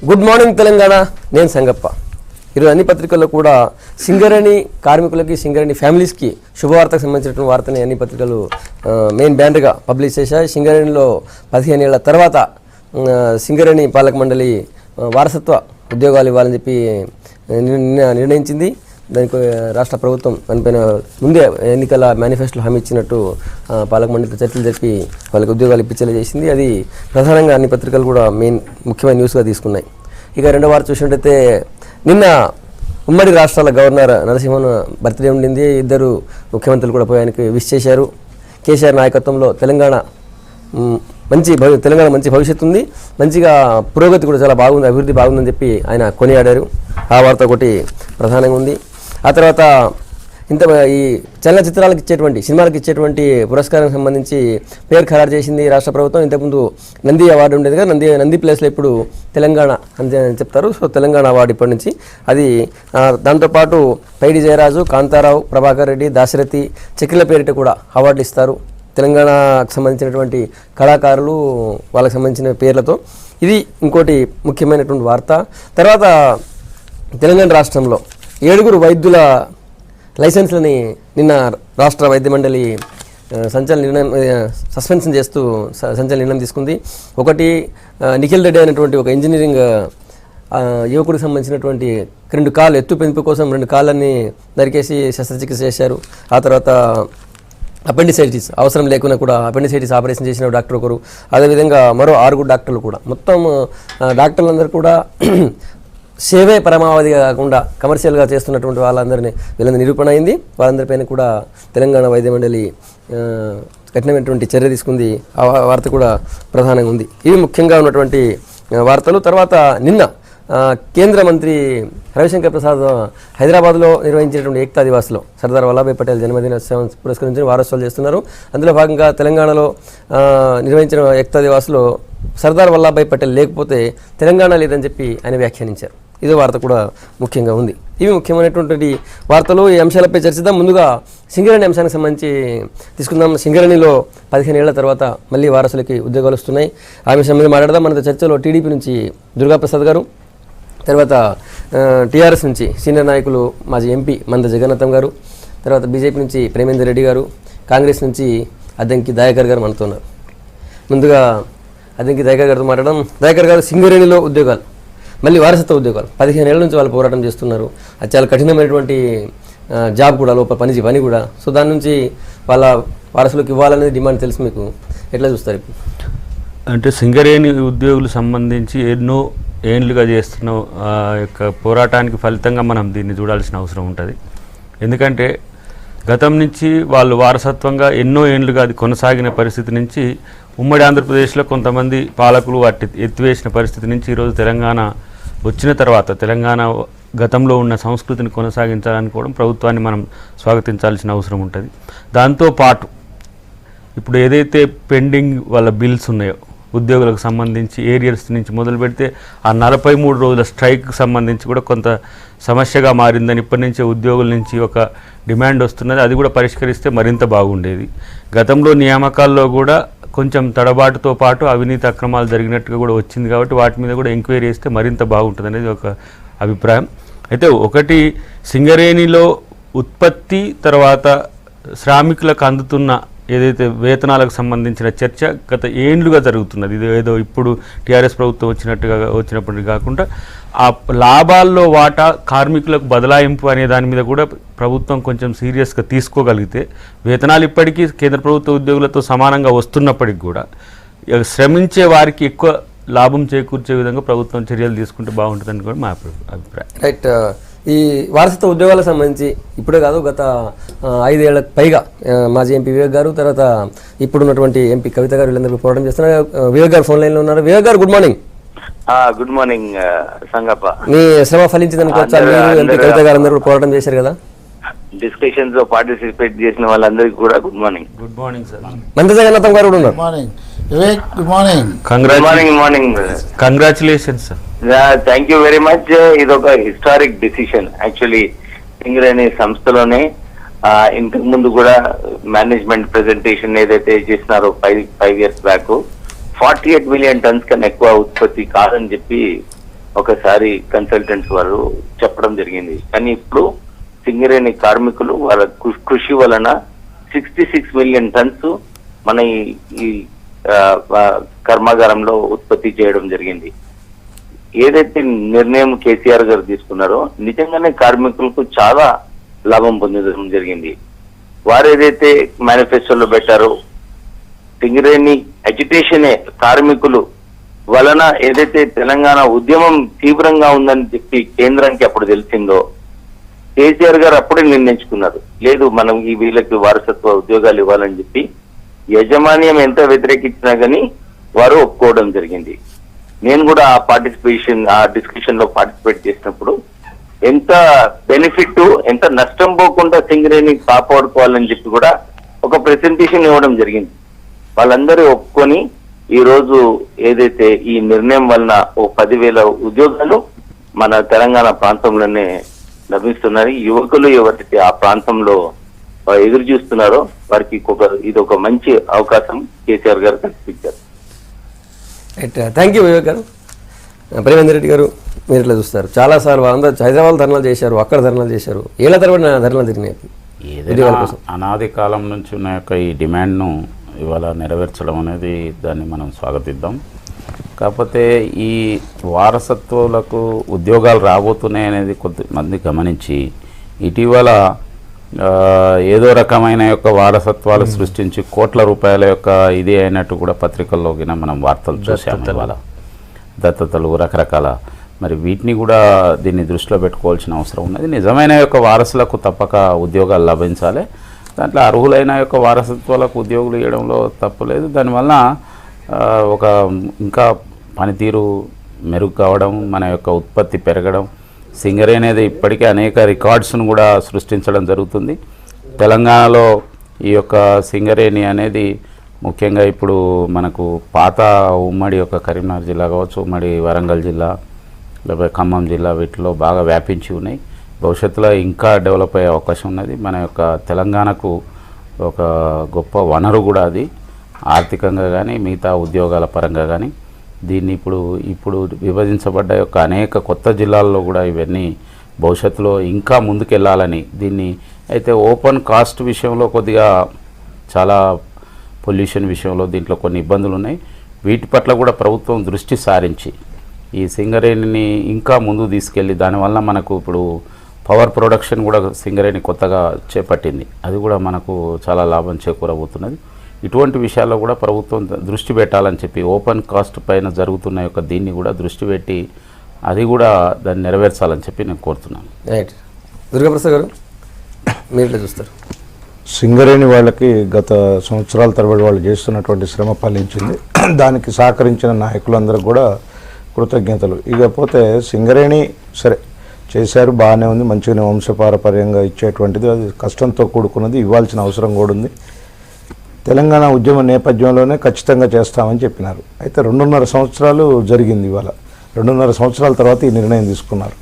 Good morning Telangana. నేను సంగప్ప. ఈరోజు అన్ని పత్రికల్లో కూడా సింగరేణి కార్మికులకి, సింగరేణి ఫ్యామిలీస్కి శుభవార్తకు సంబంధించినటువంటి వార్తని అన్ని పత్రికలు మెయిన్ బ్యానర్గా పబ్లిష్ చేశాయి. సింగరేణిలో 15 ఏళ్ల తర్వాత సింగరేణి పాలక మండలి వారసత్వ ఉద్యోగాలు ఇవ్వాలని చెప్పి నిర్ణయించింది. దానికి రాష్ట్ర ప్రభుత్వం దానిపైన ముందే ఎన్నికల మేనిఫెస్టోలో హామీ ఇచ్చినట్టు పాలక మండలితో చర్చలు జరిపి వాళ్ళకి ఉద్యోగాలు ఇప్పించేలా చేసింది. అది ప్రధానంగా అన్ని పత్రికలు కూడా మెయిన్ ముఖ్యమైన న్యూస్గా తీసుకున్నాయి. ఇక రెండో వార్త చూసినట్టయితే నిన్న ఉమ్మడి రాష్ట్రాల గవర్నర్ నరసింహన్ బర్త్డే ఉండింది. ఇద్దరు ముఖ్యమంత్రులు కూడా పోయి ఆయనకి విష్ చేశారు. కేసీఆర్ నాయకత్వంలో తెలంగాణ మంచి భవిష్యత్తు ఉంది, మంచిగా పురోగతి కూడా చాలా బాగుంది, అభివృద్ధి బాగుందని చెప్పి ఆయన కొనియాడారు. ఆ వార్త ఒకటి ప్రధానంగా ఉంది. ఆ తర్వాత ఈ చలనచిత్రాలకు ఇచ్చేటువంటి, సినిమాలకు ఇచ్చేటువంటి పురస్కారానికి సంబంధించి పేరు ఖరారు చేసింది రాష్ట్ర ప్రభుత్వం. ఇంతకుముందు నంది అవార్డు ఉండేది కదా, నంది ప్లేస్లో ఇప్పుడు తెలంగాణ అని చెప్తారు. సో తెలంగాణ అవార్డు ఇప్పటి నుంచి అది. దాంతోపాటు పైడి జయరాజు, కాంతారావు, ప్రభాకర్ రెడ్డి, దాశరథి, చక్రిల పేరిట కూడా అవార్డులు ఇస్తారు తెలంగాణకు సంబంధించినటువంటి కళాకారులు, వాళ్ళకి సంబంధించిన పేర్లతో. ఇది ఇంకోటి ముఖ్యమైనటువంటి వార్త. తర్వాత తెలంగాణ రాష్ట్రంలో 7 వైద్యుల లైసెన్స్లని నిన్న రాష్ట్ర వైద్య మండలి సస్పెన్షన్ చేస్తూ సంచలన నిర్ణయం తీసుకుంది. ఒకటి నిఖిల్ రెడ్డి అయినటువంటి ఒక ఇంజనీరింగ్ యువకుడికి సంబంధించినటువంటి 2 కాళ్ళు ఎత్తు పెంపు కోసం 2 కాళ్ళని నరికేసి శస్త్రచికిత్స చేశారు. ఆ తర్వాత అపెండిసైటిస్ అవసరం లేకుండా కూడా అపెండిసైటిస్ ఆపరేషన్ చేసిన డాక్టర్ ఒకరు, అదేవిధంగా మరో 6 డాక్టర్లు కూడా, మొత్తం డాక్టర్లందరూ కూడా సేవే పరమావధి కాకుండా కమర్షియల్గా చేస్తున్నటువంటి వీళ్ళందరి నిరూపణ అయింది. వాళ్ళందరిపైన కూడా తెలంగాణ వైద్య మండలి కఠినమైనటువంటి చర్య తీసుకుంది. ఆ వార్త కూడా ప్రధానంగా ఉంది. ఇవి ముఖ్యంగా ఉన్నటువంటి వార్తలు. తర్వాత నిన్న కేంద్ర మంత్రి రవిశంకర్ ప్రసాద్ హైదరాబాద్లో నిర్వహించినటువంటి ఏకతా దివాస్లో సర్దార్ వల్లభాయ్ పటేల్ జన్మదినోత్సవం పురస్కరించిన వారోత్సవాలు చేస్తున్నారు. అందులో భాగంగా తెలంగాణలో నిర్వహించిన ఏకతా దివాస్లో సర్దార్ వల్లభాయ్ పటేల్ లేకపోతే తెలంగాణ లేదని చెప్పి ఆయన వ్యాఖ్యానించారు. ఇదో వార్త కూడా ముఖ్యంగా ఉంది. ఇవి ముఖ్యమైనటువంటి వార్తలు. ఈ అంశాలపై చర్చిద్దాం. ముందుగా సింగరేణి అంశానికి సంబంధించి తీసుకుందాం. సింగరేణిలో 15 ఏళ్ల తర్వాత మళ్ళీ వారసులకి ఉద్యోగాలు వస్తున్నాయి. ఆ విషయం మీద మాట్లాడదాం. మనతో చర్చలో టీడీపీ నుంచి దుర్గాప్రసాద్ గారు, తర్వాత టీఆర్ఎస్ నుంచి సీనియర్ నాయకులు మాజీ ఎంపీ మంద జగన్నాథం గారు, తర్వాత బీజేపీ నుంచి ప్రేమేందర్ రెడ్డి గారు, కాంగ్రెస్ నుంచి అద్దంకి దయాకర్ గారు మనతో ఉన్నారు. ముందుగా అద్దంకి దయాకర్ గారితో మాట్లాడడం. దయాకర్ గారు, సింగరేణిలో ఉద్యోగాలు, మళ్ళీ వారసత్వ ఉద్యోగాలు 15 ఏళ్ల నుంచి వాళ్ళు పోరాటం చేస్తున్నారు. అది చాలా కఠినమైనటువంటి జాబ్ కూడా, లోపల పని కూడా. సో దాని నుంచి వాళ్ళ వారసులకు ఇవ్వాలనేది డిమాండ్ తెలుసు మీకు. ఎట్లా చూస్తారు ఇప్పుడు? అంటే సింగరేణి ఉద్యోగులు సంబంధించి ఎన్నో ఏండ్లుగా చేస్తున్న ఆ యొక్క పోరాటానికి ఫలితంగా మనం దీన్ని చూడాల్సిన అవసరం ఉంటుంది. ఎందుకంటే గతం నుంచి వాళ్ళు వారసత్వంగా ఎన్నో ఏండ్లుగా అది కొనసాగిన పరిస్థితి నుంచి ఉమ్మడి ఆంధ్రప్రదేశ్లో కొంతమంది పాలకులు వాటి ఎత్తివేసిన పరిస్థితి నుంచి ఈరోజు తెలంగాణ వచ్చిన తర్వాత తెలంగాణ గతంలో ఉన్న సంస్కృతిని కొనసాగించాలనుకోవడం ప్రభుత్వాన్ని మనం స్వాగతించాల్సిన అవసరం ఉంటుంది. దాంతోపాటు ఇప్పుడు ఏదైతే పెండింగ్ వాళ్ళ బిల్స్ ఉన్నాయో ఉద్యోగులకు సంబంధించి ఏరియర్స్ నుంచి మొదలు పెడితే ఆ 43 రోజుల స్ట్రైక్కి సంబంధించి కూడా కొంత సమస్యగా మారిందని ఇప్పటి నుంచే ఉద్యోగుల నుంచి ఒక డిమాండ్ వస్తున్నది. అది కూడా పరిష్కరిస్తే మరింత బాగుండేది. గతంలో నియామకాల్లో కూడా కొంచెం తడబాటుతో పాటు అవినీతి అక్రమాలు జరిగినట్టుగా కూడా వచ్చింది కాబట్టి వాటి మీద కూడా ఎంక్వైరీ చేస్తే మరింత బాగుంటుంది అనేది ఒక అభిప్రాయం. అయితే ఒకటి, సింగరేణిలో ఉత్పత్తి తర్వాత శ్రామికులకు అందుతున్న ఏదైతే వేతనాలకు సంబంధించిన చర్చ గత ఏండ్లుగా జరుగుతున్నది. ఇది ఏదో ఇప్పుడు టీఆర్ఎస్ ప్రభుత్వం వచ్చినప్పటికీ కాకుండా ఆ లాభాల్లో వాటా కార్మికులకు బదలాయింపు అనే దాని మీద కూడా ప్రభుత్వం కొంచెం సీరియస్గా తీసుకోగలిగితే వేతనాలు ఇప్పటికీ కేంద్ర ప్రభుత్వ ఉద్యోగులతో సమానంగా వస్తున్నప్పటికి కూడా శ్రమించే వారికి ఎక్కువ లాభం చేకూర్చే విధంగా ప్రభుత్వం చర్యలు తీసుకుంటే బాగుంటుందని కూడా మా అభిప్రాయం. రైట్. ఈ వారసత్వ ఉద్యోగాలకు సంబంధించి ఇప్పుడే కాదు, గత 5 ఏళ్లకు పైగా మాజీ ఎంపీ వివేక్ గారు, తర్వాత ఇప్పుడున్నటువంటి ఎంపీ కవిత గారు వీళ్ళందరూ పోరాటం చేస్తున్నారు. వివేక్ గారు ఫోన్ లైన్లో ఉన్నారు. Vivek garu, good morning. Good morning Sangappa. మీ శ్రమ ఫలించింది అనుకోవచ్చా? మీరు ఎంపీ కవిత గారు అందరూ పోరాటం చేశారు కదా. డిస్కషన్స్ లో పార్టిసిపేట్ చేసిన వాళ్ళందరికీ కూడా good morning. Good morning sir. మంద జగన్నాథం గారు కూడా ఉన్నారు. Vivek, good morning. Morning. Congratulations sir. Thank you very much. ఇది ఒక హిస్టారిక్ డిసిషన్ యాక్చువల్లీ. సింగరేణి సంస్థలోనే ఇంతకు ముందు కూడా మేనేజ్మెంట్ ప్రెజెంటేషన్ ఏదైతే చేసినారో 5 years బ్యాక్ 48 million tons కన్నా ఎక్కువ ఉత్పత్తి కాదని చెప్పి ఒకసారి కన్సల్టెంట్స్ వారు చెప్పడం జరిగింది. కానీ ఇప్పుడు సింగరేణి కార్మికులు వాళ్ళ కృషి వలన 66 మిలియన్ టన్స్ మన ఈ కర్మాగారంలో ఉత్పత్తి చేయడం జరిగింది. ఏదైతే నిర్ణయం కేసీఆర్ గారు తీసుకున్నారో నిజంగానే కార్మికులకు చాలా లాభం పొందడం జరిగింది. వారు ఏదైతే మేనిఫెస్టోలో పెట్టారో సింగరేణి అజిటేషనే కార్మికులు వలన ఏదైతే తెలంగాణ ఉద్యమం తీవ్రంగా ఉందని చెప్పి కేంద్రానికి అప్పుడు తెలిసిందో కేసీఆర్ గారు అప్పుడే నిర్ణయించుకున్నారు, లేదు మనం ఈ వీళ్ళకి వారసత్వ ఉద్యోగాలు ఇవ్వాలని చెప్పి. యజమాన్యం ఎంత వ్యతిరేకించినా గానీ వారు ఒప్పుకోవడం జరిగింది. నేను కూడా ఆ డిస్కషన్ లో పార్టిసిపేట్ చేసినప్పుడు ఎంత బెనిఫిట్ ఎంత నష్టం పోకుండా సింగరేణి కాపాడుకోవాలని చెప్పి కూడా ఒక ప్రెజెంటేషన్ ఇవ్వడం జరిగింది. వాళ్ళందరూ ఒప్పుకొని ఈ రోజు ఏదైతే ఈ నిర్ణయం వలన 10,000 ఉద్యోగాలు మన తెలంగాణ ప్రాంతంలోనే లభిస్తున్నారు. యువకులు ఎవరైతే ఆ ప్రాంతంలో ఎదురు చూస్తున్నారో వారికి ఇది ఒక మంచి అవకాశం కేసీఆర్ గారు కల్పించారు. థ్యాంక్ యూ వివేక్ గారు. ప్రేమేందర్ రెడ్డి గారు, మీరు ఇట్లా చూస్తారు, చాలాసార్లు అందరూ హైదరాబాద్ ధర్నాలు చేశారు, అక్కడ ధర్నాలు చేశారు, ఏళ్ళ తరబడి ధర్నాలు తిరిగినాయి. అనాది కాలం నుంచి ఉన్న యొక్క ఈ డిమాండ్ను ఇవాళ నెరవేర్చడం అనేది దాన్ని మనం స్వాగతిద్దాం. కాకపోతే ఈ వారసత్వాలకు ఉద్యోగాలు రాబోతున్నాయి అనేది కొంతమంది గమనించి ఇటీవల ఏదో రకమైన యొక్క వారసత్వాలు సృష్టించి కోట్ల రూపాయల యొక్క ఇది అయినట్టు కూడా పత్రికల్లో మనం వార్తలు చూసాము. ఇవాళ దత్తతలు రకరకాల, మరి వీటిని కూడా దీన్ని దృష్టిలో పెట్టుకోవాల్సిన అవసరం ఉన్నది. నిజమైన యొక్క వారసులకు తప్పక ఉద్యోగాలు లభించాలి. దాంట్లో అర్హులైన యొక్క వారసత్వాలకు ఉద్యోగులు ఇవ్వడంలో తప్పులేదు. దానివల్ల ఒక ఇంకా పనితీరు మెరుగు కావడం, మన యొక్క ఉత్పత్తి పెరగడం, సింగరేణి అనేది ఇప్పటికే అనేక రికార్డ్స్ను కూడా సృష్టించడం జరుగుతుంది. తెలంగాణలో ఈ యొక్క సింగరేణి అనేది ముఖ్యంగా ఇప్పుడు మనకు పాత ఉమ్మడి యొక్క కరీంనగర్ జిల్లా కావచ్చు, ఉమ్మడి వరంగల్ జిల్లా, లేకపోతే ఖమ్మం జిల్లా, వీటిలో బాగా వ్యాపించి ఉన్నాయి. భవిష్యత్తులో ఇంకా డెవలప్ అయ్యే అవకాశం ఉన్నది. మన యొక్క తెలంగాణకు ఒక గొప్ప వనరు కూడా అది, ఆర్థికంగా కానీ మిగతా ఉద్యోగాల పరంగా కానీ. దీన్ని ఇప్పుడు విభజించబడ్డ యొక్క అనేక కొత్త జిల్లాల్లో కూడా ఇవన్నీ భవిష్యత్తులో ఇంకా ముందుకెళ్ళాలని దీన్ని అయితే ఓపెన్ కాస్ట్ విషయంలో కొద్దిగా చాలా పొల్యూషన్ విషయంలో దీంట్లో కొన్ని ఇబ్బందులు ఉన్నాయి. వీటి పట్ల కూడా ప్రభుత్వం దృష్టి సారించి ఈ సింగరేణిని ఇంకా ముందుకు తీసుకెళ్ళి దానివల్ల మనకు ఇప్పుడు పవర్ ప్రొడక్షన్ కూడా సింగరేణి కొత్తగా చేపట్టింది, అది కూడా మనకు చాలా లాభం చేకూరబోతున్నది. ఇటువంటి విషయాల్లో కూడా ప్రభుత్వం దృష్టి పెట్టాలని చెప్పి ఓపెన్ కాస్ట్ పైన జరుగుతున్న యొక్క దీన్ని కూడా దృష్టి పెట్టి అది కూడా దాన్ని నెరవేర్చాలని చెప్పి నేను కోరుతున్నాను. రైట్. దుర్గాప్రసాద్ గారు, మీరు ఎట్లా చూస్తారు? సింగరేణి వాళ్ళకి గత సంవత్సరాల తరబడి వాళ్ళు చేస్తున్నటువంటి శ్రమ ఫలించింది. దానికి సహకరించిన నాయకులందరూ కూడా కృతజ్ఞతలు. ఇకపోతే సింగరేణి సరే చేశారు, బాగానే ఉంది, మంచిగానే వంశపారపర్యంగా ఇచ్చేటువంటిది, అది కష్టంతో కూడుకున్నది, ఇవ్వాల్సిన అవసరం కూడా ఉంది. తెలంగాణ ఉద్యమ నేపథ్యంలోనే ఖచ్చితంగా చేస్తామని చెప్పినారు. అయితే 2.5 సంవత్సరాలు జరిగింది. ఇవాళ 2.5 సంవత్సరాల తర్వాత ఈ నిర్ణయం తీసుకున్నారు.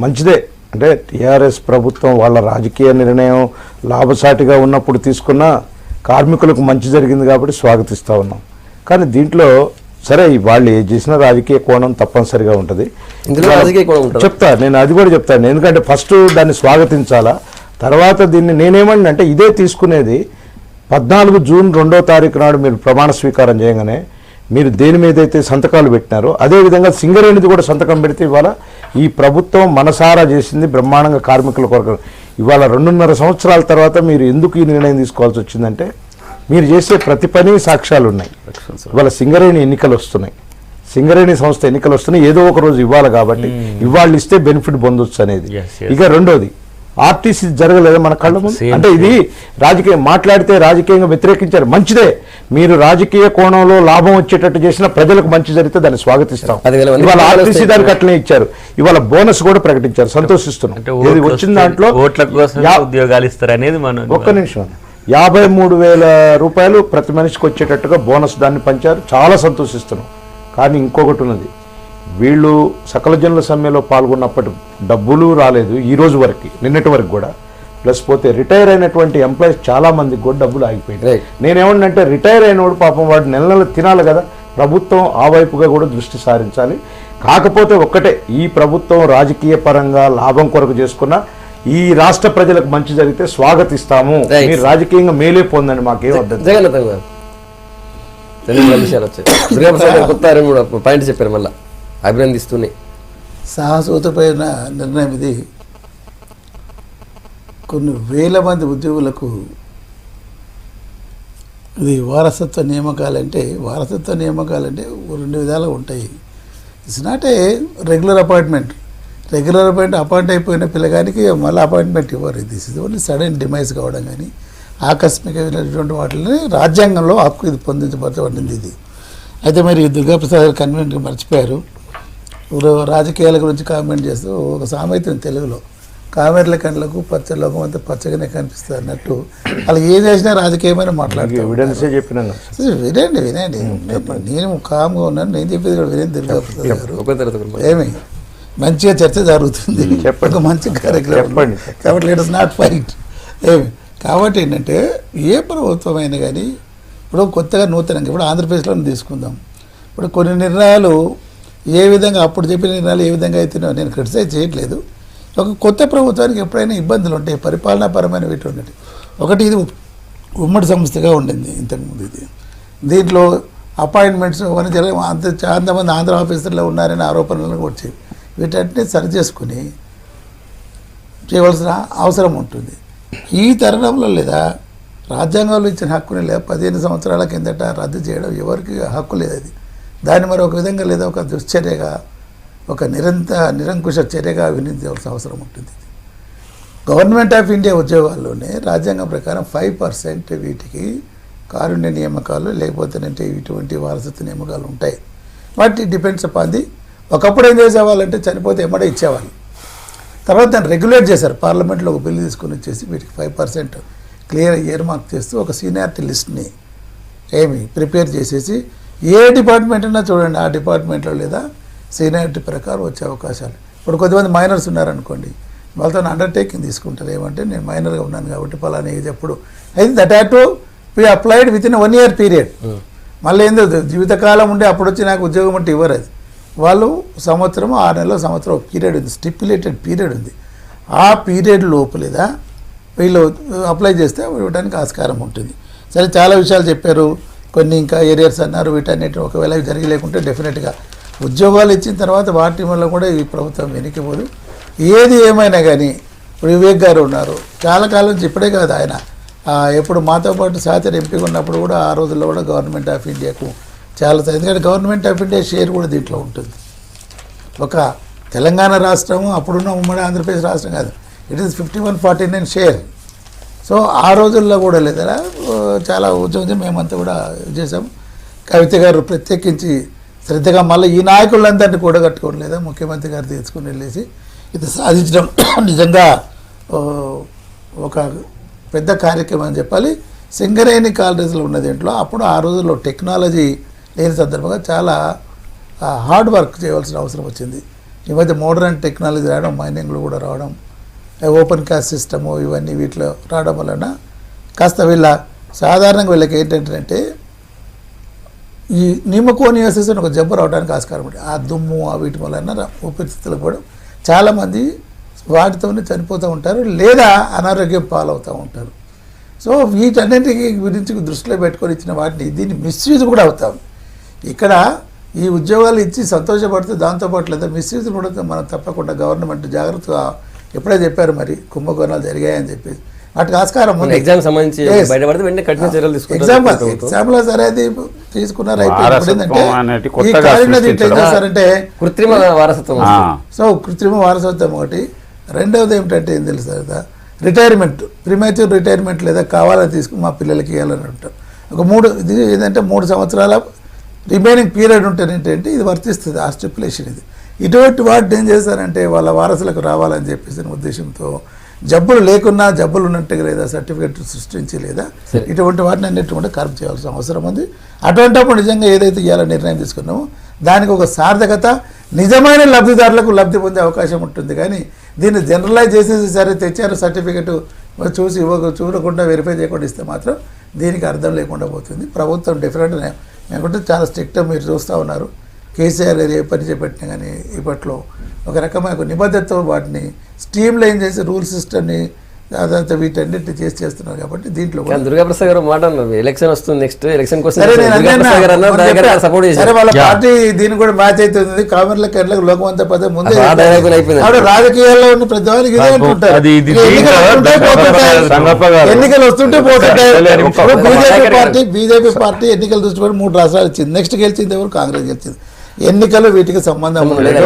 మంచిదే. అంటే టీఆర్ఎస్ ప్రభుత్వం వాళ్ళ రాజకీయ నిర్ణయం లాభసాటిగా ఉన్నప్పుడు తీసుకున్న కార్మికులకు మంచి జరిగింది కాబట్టి స్వాగతిస్తూ ఉన్నాం. కానీ దీంట్లో సరే వాళ్ళు చేసిన రాజకీయ కోణం తప్పనిసరిగా ఉంటుంది. చెప్తా, నేను అది కూడా చెప్తాను. ఎందుకంటే ఫస్ట్ దాన్ని స్వాగతించాలా, తర్వాత దీన్ని నేనేమన్నా అంటే ఇదే తీసుకునేది 14 జూన్ 2వ తారీఖు నాడు మీరు ప్రమాణ స్వీకారం చేయగానే మీరు దేని మీద అయితే సంతకాలు పెట్టినారో అదేవిధంగా సింగరేణిది కూడా సంతకం పెడితే ఇవాళ ఈ ప్రభుత్వం మనసారా చేసింది బ్రహ్మాండంగా కార్మికుల కొరకు. ఇవాళ 2.5 సంవత్సరాల తర్వాత మీరు ఎందుకు ఈ నిర్ణయం తీసుకోవాల్సి వచ్చిందంటే మీరు చేసే ప్రతి పని సాక్ష్యాలు ఉన్నాయి. ఇవాళ సింగరేణి ఎన్నికలు వస్తున్నాయి, సింగరేణి సంస్థ ఎన్నికలు వస్తున్నాయి, ఏదో ఒక రోజు ఇవ్వాలి కాబట్టి ఇవాళ ఇస్తే బెనిఫిట్ పొందొచ్చు అనేది. ఇక రెండోది ఆర్టీసీ జరగలేదు మన కళ్ళ ముందు. అంటే ఇది రాజకీయం మాట్లాడితే రాజకీయంగా వ్యతిరేకించారు, మంచిదే. మీరు రాజకీయ కోణంలో లాభం వచ్చేటట్టు చేసిన ప్రజలకు మంచి జరిగితే దాన్ని స్వాగతిస్తాం. ఇవాళ ఆర్టీసీ దానికి అట్లనే ఇచ్చారు, ఇవాళ బోనస్ కూడా ప్రకటించారు, సంతోషిస్తున్నాం. ఇది వచ్చిన దాంట్లో ఉద్యోగాలు ఇస్తారు అనేది ఒక్క నిమిషం 53,000 రూపాయలు ప్రతి మనిషికి వచ్చేటట్టుగా బోనస్ దాన్ని పంచారు, చాలా సంతోషిస్తున్నాం. కానీ ఇంకొకటి ఉన్నది, వీళ్ళు సకల జనుల సమ్మెలో పాల్గొన్నప్పటి డబ్బులు రాలేదు ఈ రోజు వరకు, నిన్నటి వరకు కూడా. ప్లస్ పోతే రిటైర్ అయినటువంటి ఎంప్లాయీస్ చాలా మందికి కూడా డబ్బులు ఆగిపోయింది. నేనేమన్నంటే రిటైర్ అయినవాడు పాపం వాడు నెల నెల తినాలి కదా, ప్రభుత్వం ఆ వైపుగా కూడా దృష్టి సారించాలి. కాకపోతే ఒక్కటే, ఈ ప్రభుత్వం రాజకీయ పరంగా లాభం కొరకు చేసుకున్న ఈ రాష్ట్ర ప్రజలకు మంచి జరిగితే స్వాగతిస్తాము, Right. మీరు రాజకీయంగా మేలే పొందండి, మాకేం వద్దు. జగన్నాథ్ గారు రెండు విషయాలు వచ్చాయి. దుర్గాప్రసాద్ గారు కొత్త కూడా పాయింట్ చెప్పారు, మళ్ళీ అభినందిస్తున్నాయి. సాహసోతమైన నిర్ణయం ఇది. కొన్ని వేల మంది ఉద్యోగులకు ఇది వారసత్వ నియామకాలంటే రెండు విధాలుగా ఉంటాయి. It's not a regular appointment. Appoint అయిపోయిన పిల్లగానికి మళ్ళీ అపాయింట్మెంట్ ఇవ్వరు. దిస్ ఇది ఓన్లీ సడన్ డిమైజ్ కావడం కానీ ఆకస్మికమైనటువంటి వాటిని రాజ్యాంగంలో హక్కు ఇది పొందించబడింది ఇది. అయితే మరి దుర్గాప్రసాద్ గారు కన్వీనెంట్గా మర్చిపోయారు. రాజకీయాల గురించి కామెంట్ చేస్తూ ఒక సామెత ఉంది తెలుగులో, కామెర్ల కండ్లకు పచ్చలోకం అంతా పచ్చగానే కనిపిస్తుంది అన్నట్టు. వాళ్ళు ఏం చేసినా రాజకీయమైన మాట్లాడుతారు. ఎవిడెన్సే చెప్పినాం. వినండి, నేను కామ్గా ఉన్నాను, నేను చెప్పేది కూడా వినండి దుర్గాప్రసాద్ గారు. ఒక తర్వాత ఏమి మంచిగా చర్చ జరుగుతుంది, ఒక మంచి కార్యక్రమం. కాబట్టి లెట్ us నాట్ ఫైట్. ఏమి కాబట్టి ఏంటంటే ఏ ప్రభుత్వం అయినా కానీ ఇప్పుడు కొత్తగా నూతనంగా ఇప్పుడు ఆంధ్రప్రదేశ్లో తీసుకుందాం. ఇప్పుడు కొన్ని నిర్ణయాలు ఏ విధంగా అప్పుడు చెప్పిన నిర్ణయాలు ఏ విధంగా అవుతున్నాయో నేను క్రిటిసైజ్ చేయట్లేదు. ఒక కొత్త ప్రభుత్వానికి ఎప్పుడైనా ఇబ్బందులు ఉంటాయి, పరిపాలనాపరమైన వీటి ఉండేవి. ఒకటి, ఇది ఉమ్మడి సంస్థగా ఉండింది ఇంతకుముందు. దీంట్లో అపాయింట్మెంట్స్ అవన్నీ జరిగే చాలామంది ఆంధ్ర ఆఫీసర్లు ఉన్నారనే ఆరోపణలు వచ్చాయి. వీటన్నిటిని సరి చేసుకుని చేయవలసిన అవసరం ఉంటుంది. ఈ తరుణంలో లేదా రాజ్యాంగంలో ఇచ్చిన హక్కుని లేదా 15 సంవత్సరాల కిందట రద్దు చేయడం ఎవరికి హక్కు లేదు. అది దాన్ని మరి ఒక విధంగా లేదా ఒక దుశ్చర్యగా, ఒక నిరంకుశ చర్యగా వినియోగించవలసిన అవసరం ఉంటుంది. గవర్నమెంట్ ఆఫ్ ఇండియా ఉద్యోగాల్లోనే రాజ్యాంగం ప్రకారం 5% వీటికి కారుణ్య నియామకాలు లేకపోతేనంటే ఇటువంటి వారసత్వ నియామకాలు ఉంటాయి. But it depends upon the. ఒకప్పుడు ఏం చేసేవాళ్ళంటే చనిపోతే ఎమ్మడే ఇచ్చేవాళ్ళు. తర్వాత దాన్ని రెగ్యులేట్ చేశారు. పార్లమెంట్లో ఒక బిల్లు తీసుకుని వచ్చేసి వీటికి 5% క్లియర్ ఇయర్ మార్క్ చేస్తూ ఒక సీనియారిటీ లిస్ట్ని ప్రిపేర్ చేసేసి ఏ డిపార్ట్మెంట్ అయినా చూడండి, ఆ డిపార్ట్మెంట్లో లేదా సీనియారిటీ ప్రకారం వచ్చే అవకాశాలు. ఇప్పుడు కొద్దిమంది మైనర్స్ ఉన్నారనుకోండి, వాళ్ళతో అండర్టేకింగ్ తీసుకుంటారు. ఏమంటే నేను మైనర్గా ఉన్నాను కాబట్టి పలానా ఏజ్ అప్పుడు అయితే that have to be applied with in 1 year period. మళ్ళీ ఏందో జీవితకాలం ఉండే అప్పుడు వచ్చి నాకు ఉద్యోగం అంటే ఇవ్వరు. అది వాళ్ళు సంవత్సరం 6 నెలల సంవత్సరం పీరియడ్ ఉంది, స్టిప్యులేటెడ్ పీరియడ్ ఉంది. ఆ పీరియడ్ లోపలేదా వీళ్ళు అప్లై చేస్తే ఇవ్వడానికి ఆస్కారం ఉంటుంది. సరే, చాలా విషయాలు చెప్పారు, కొన్ని ఇంకా ఏరియాస్ అన్నారు. వీటన్నిటి ఒకవేళ జరిగి లేకుంటే డెఫినెట్గా ఉద్యోగాలు ఇచ్చిన తర్వాత వాటి వల్ల కూడా ఈ ప్రభుత్వం వెనక్కిపోదు. ఏది ఏమైనా కానీ ఇప్పుడు వివేక్ గారు ఉన్నారు, చాలా కాలం నుంచి, ఇప్పుడే కాదు ఆయన ఎప్పుడు మాతో పాటు సహచర ఎంపీగా ఉన్నప్పుడు కూడా ఆ రోజుల్లో కూడా గవర్నమెంట్ ఆఫ్ ఇండియాకు చాలా, ఎందుకంటే గవర్నమెంట్ ఆఫ్ ఇండియా షేర్ కూడా దీంట్లో ఉంటుంది. ఒక తెలంగాణ రాష్ట్రము అప్పుడున్న ఉమ్మడి ఆంధ్రప్రదేశ్ రాష్ట్రం కాదు, ఇట్ ఈస్ 51-49 షేర్. సో ఆ రోజుల్లో కూడా లేదా చాలా ఉద్యోగం మేమంతా కూడా చేసాం. కవిత గారు ప్రత్యేకించి శ్రద్ధగా మళ్ళీ ఈ నాయకులందరినీ కూడా కట్టుకోవడం లేదా ముఖ్యమంత్రి గారు తీసుకుని వెళ్ళేసి ఇది సాధించడం నిజంగా ఒక పెద్ద కార్యక్రమం అని చెప్పాలి. సింగరేణి కాలనీస్లో ఉన్న దీంట్లో అప్పుడు ఆ రోజుల్లో టెక్నాలజీ లేని సందర్భంగా చాలా హార్డ్ వర్క్ చేయవలసిన అవసరం వచ్చింది. ఈ మధ్య మోడర్న్ టెక్నాలజీ రావడం, మైనింగ్లో కూడా రావడం, ఓపెన్ కాస్ట్ సిస్టము ఇవన్నీ వీటిలో రావడం వలన కాస్త సాధారణంగా వీళ్ళకి ఏంటంటే ఈ నిమోకోనియోసిస్ అని ఒక జబ్బు రావడానికి ఆస్కారం ఉంటుంది. ఆ దుమ్ము ఆ వీటి వలన ఊపిరితిత్తులు కూడా చాలామంది వాటితోనే చనిపోతూ ఉంటారు లేదా అనారోగ్యం పాలవుతూ ఉంటారు. సో వీటన్నింటికి గురించి దృష్టిలో పెట్టుకొని ఇచ్చిన వాటిని దీన్ని మిస్యూజ్ కూడా అవుతాం. ఇక్కడ ఈ ఉద్యోగాలు ఇచ్చి సంతోషపడితే దాంతోపాటు లేదా మిస్యూజ్ కూడా మనం తప్పకుండా గవర్నమెంట్ జాగ్రత్తగా ఎప్పుడే చెప్పారు మరి కుంభకోణాలు జరిగాయని చెప్పేసి వాటికి ఆస్కారం ఉంది. ఎగ్జామ్ సంబంధించి బయటపడితే వెంటనే కఠిన చర్యలు ఎగ్జాంపుల్ సరే అది తీసుకున్నారు. అయితే కృత్రిమ వారసత్వం. సో కృత్రిమ వారసత్వం ఒకటి. రెండవది ఏమిటంటే ఏం తెలుసు కదా, రిటైర్మెంట్, ప్రిమాచ్యూర్ రిటైర్మెంట్ లేదా కావాలని తీసుకుని మా పిల్లలకి ఇవ్వాలని అంటారు. ఒక 3 సంవత్సరాల రిమైనింగ్ పీరియడ్ ఉంటే ఏంటంటే ఇది వర్తిస్తుంది ఆ స్టిపులేషన్. ఇటువంటి వాటిని ఏం చేస్తారంటే వాళ్ళ వారసులకు రావాలని చెప్పేసి ఉద్దేశంతో జబ్బులు లేకున్నా జబ్బులు ఉన్నట్టుగా లేదా సర్టిఫికేట్ సృష్టించి లేదా ఇటువంటి వాటిని అన్నిటి కూడా కరెక్ట్ చేయాల్సిన అవసరం ఉంది. అటువంటిప్పుడు నిజంగా ఏదైతే ఇవ్వాలని నిర్ణయం తీసుకున్నామో దానికి ఒక సార్థకత, నిజమైన లబ్ధిదారులకు లబ్ధి పొందే అవకాశం ఉంటుంది. కానీ దీన్ని జనరలైజ్ చేసేసి సరే తెచ్చారు సర్టిఫికెట్ చూసి చూడకుండా వెరిఫై చేయకుండా ఇస్తే మాత్రం దీనికి అర్థం లేకుండా పోతుంది. ప్రభుత్వం డెఫినెట్గా ఎందుకంటే చాలా స్ట్రిక్ట్ మీరు చూస్తూ ఉన్నారు. కేసీఆర్ గారు ఏ పని చేపట్టినా కానీ ఇప్పట్లో ఒక రకమైన ఒక నిబద్ధతతో వాటిని స్ట్రీమ్ లైన్ చేసి రూల్ సిస్టమ్ని అదంతా వీటన్నిటిని చేస్తున్నారు. కాబట్టి దీంట్లో దుర్గాప్రసాద్ గారు మాట అన్నారు, ఎలక్షన్ వస్తుంది, నెక్స్ట్ ఎలక్షన్ కోసం సరే సపోర్ట్ చేశారు. వాళ్ళ పార్టీ దీన్ని కూడా మ్యాచ్ అవుతుంది. కామెర్లకు ఎన్నికలకు లోకమంతా పదే ముందే రాజకీయాల్లో ఉన్న ప్రతి వాళ్ళకి ఇదే అంటుంటారు, ఎన్నికలు వస్తుంటే పోతుంటాయి. బీజేపీ పార్టీ ఎన్నికలు చూసుకొని 3 రాష్ట్రాలు ఇచ్చింది. నెక్స్ట్ గెలిచింది ఎవరు? కాంగ్రెస్ గెలిచింది. ఎన్నికలు వీటికి సంబంధం లేదు.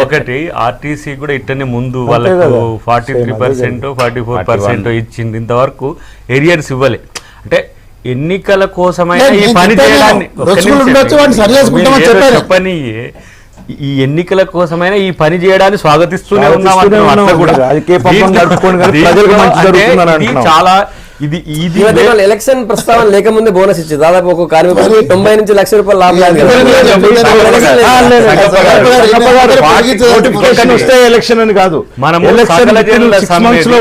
ఒకటి ఆర్టీసీ కూడా ఇట్టనే ముందు వాళ్ళకు 43% 44% ఇచ్చింది. ఇంతవరకు ఏరియర్స్ ఇవ్వలే. అంటే ఎన్నికల కోసమైనా ఈ పని చేయడాన్ని చెప్పని ఈ ఎన్నికల కోసమైనా ఈ పని చేయడాన్ని స్వాగతిస్తూనే ఉన్నాం. చాలా ఇది ఎలక్షన్ ప్రస్తావన లేకముందే బోనస్ ఇచ్చింది. దాదాపు ఒక కార్మికుడికి 90 నుంచి లక్ష రూపాయలు లాభం. ఎలక్షన్ అని కాదు,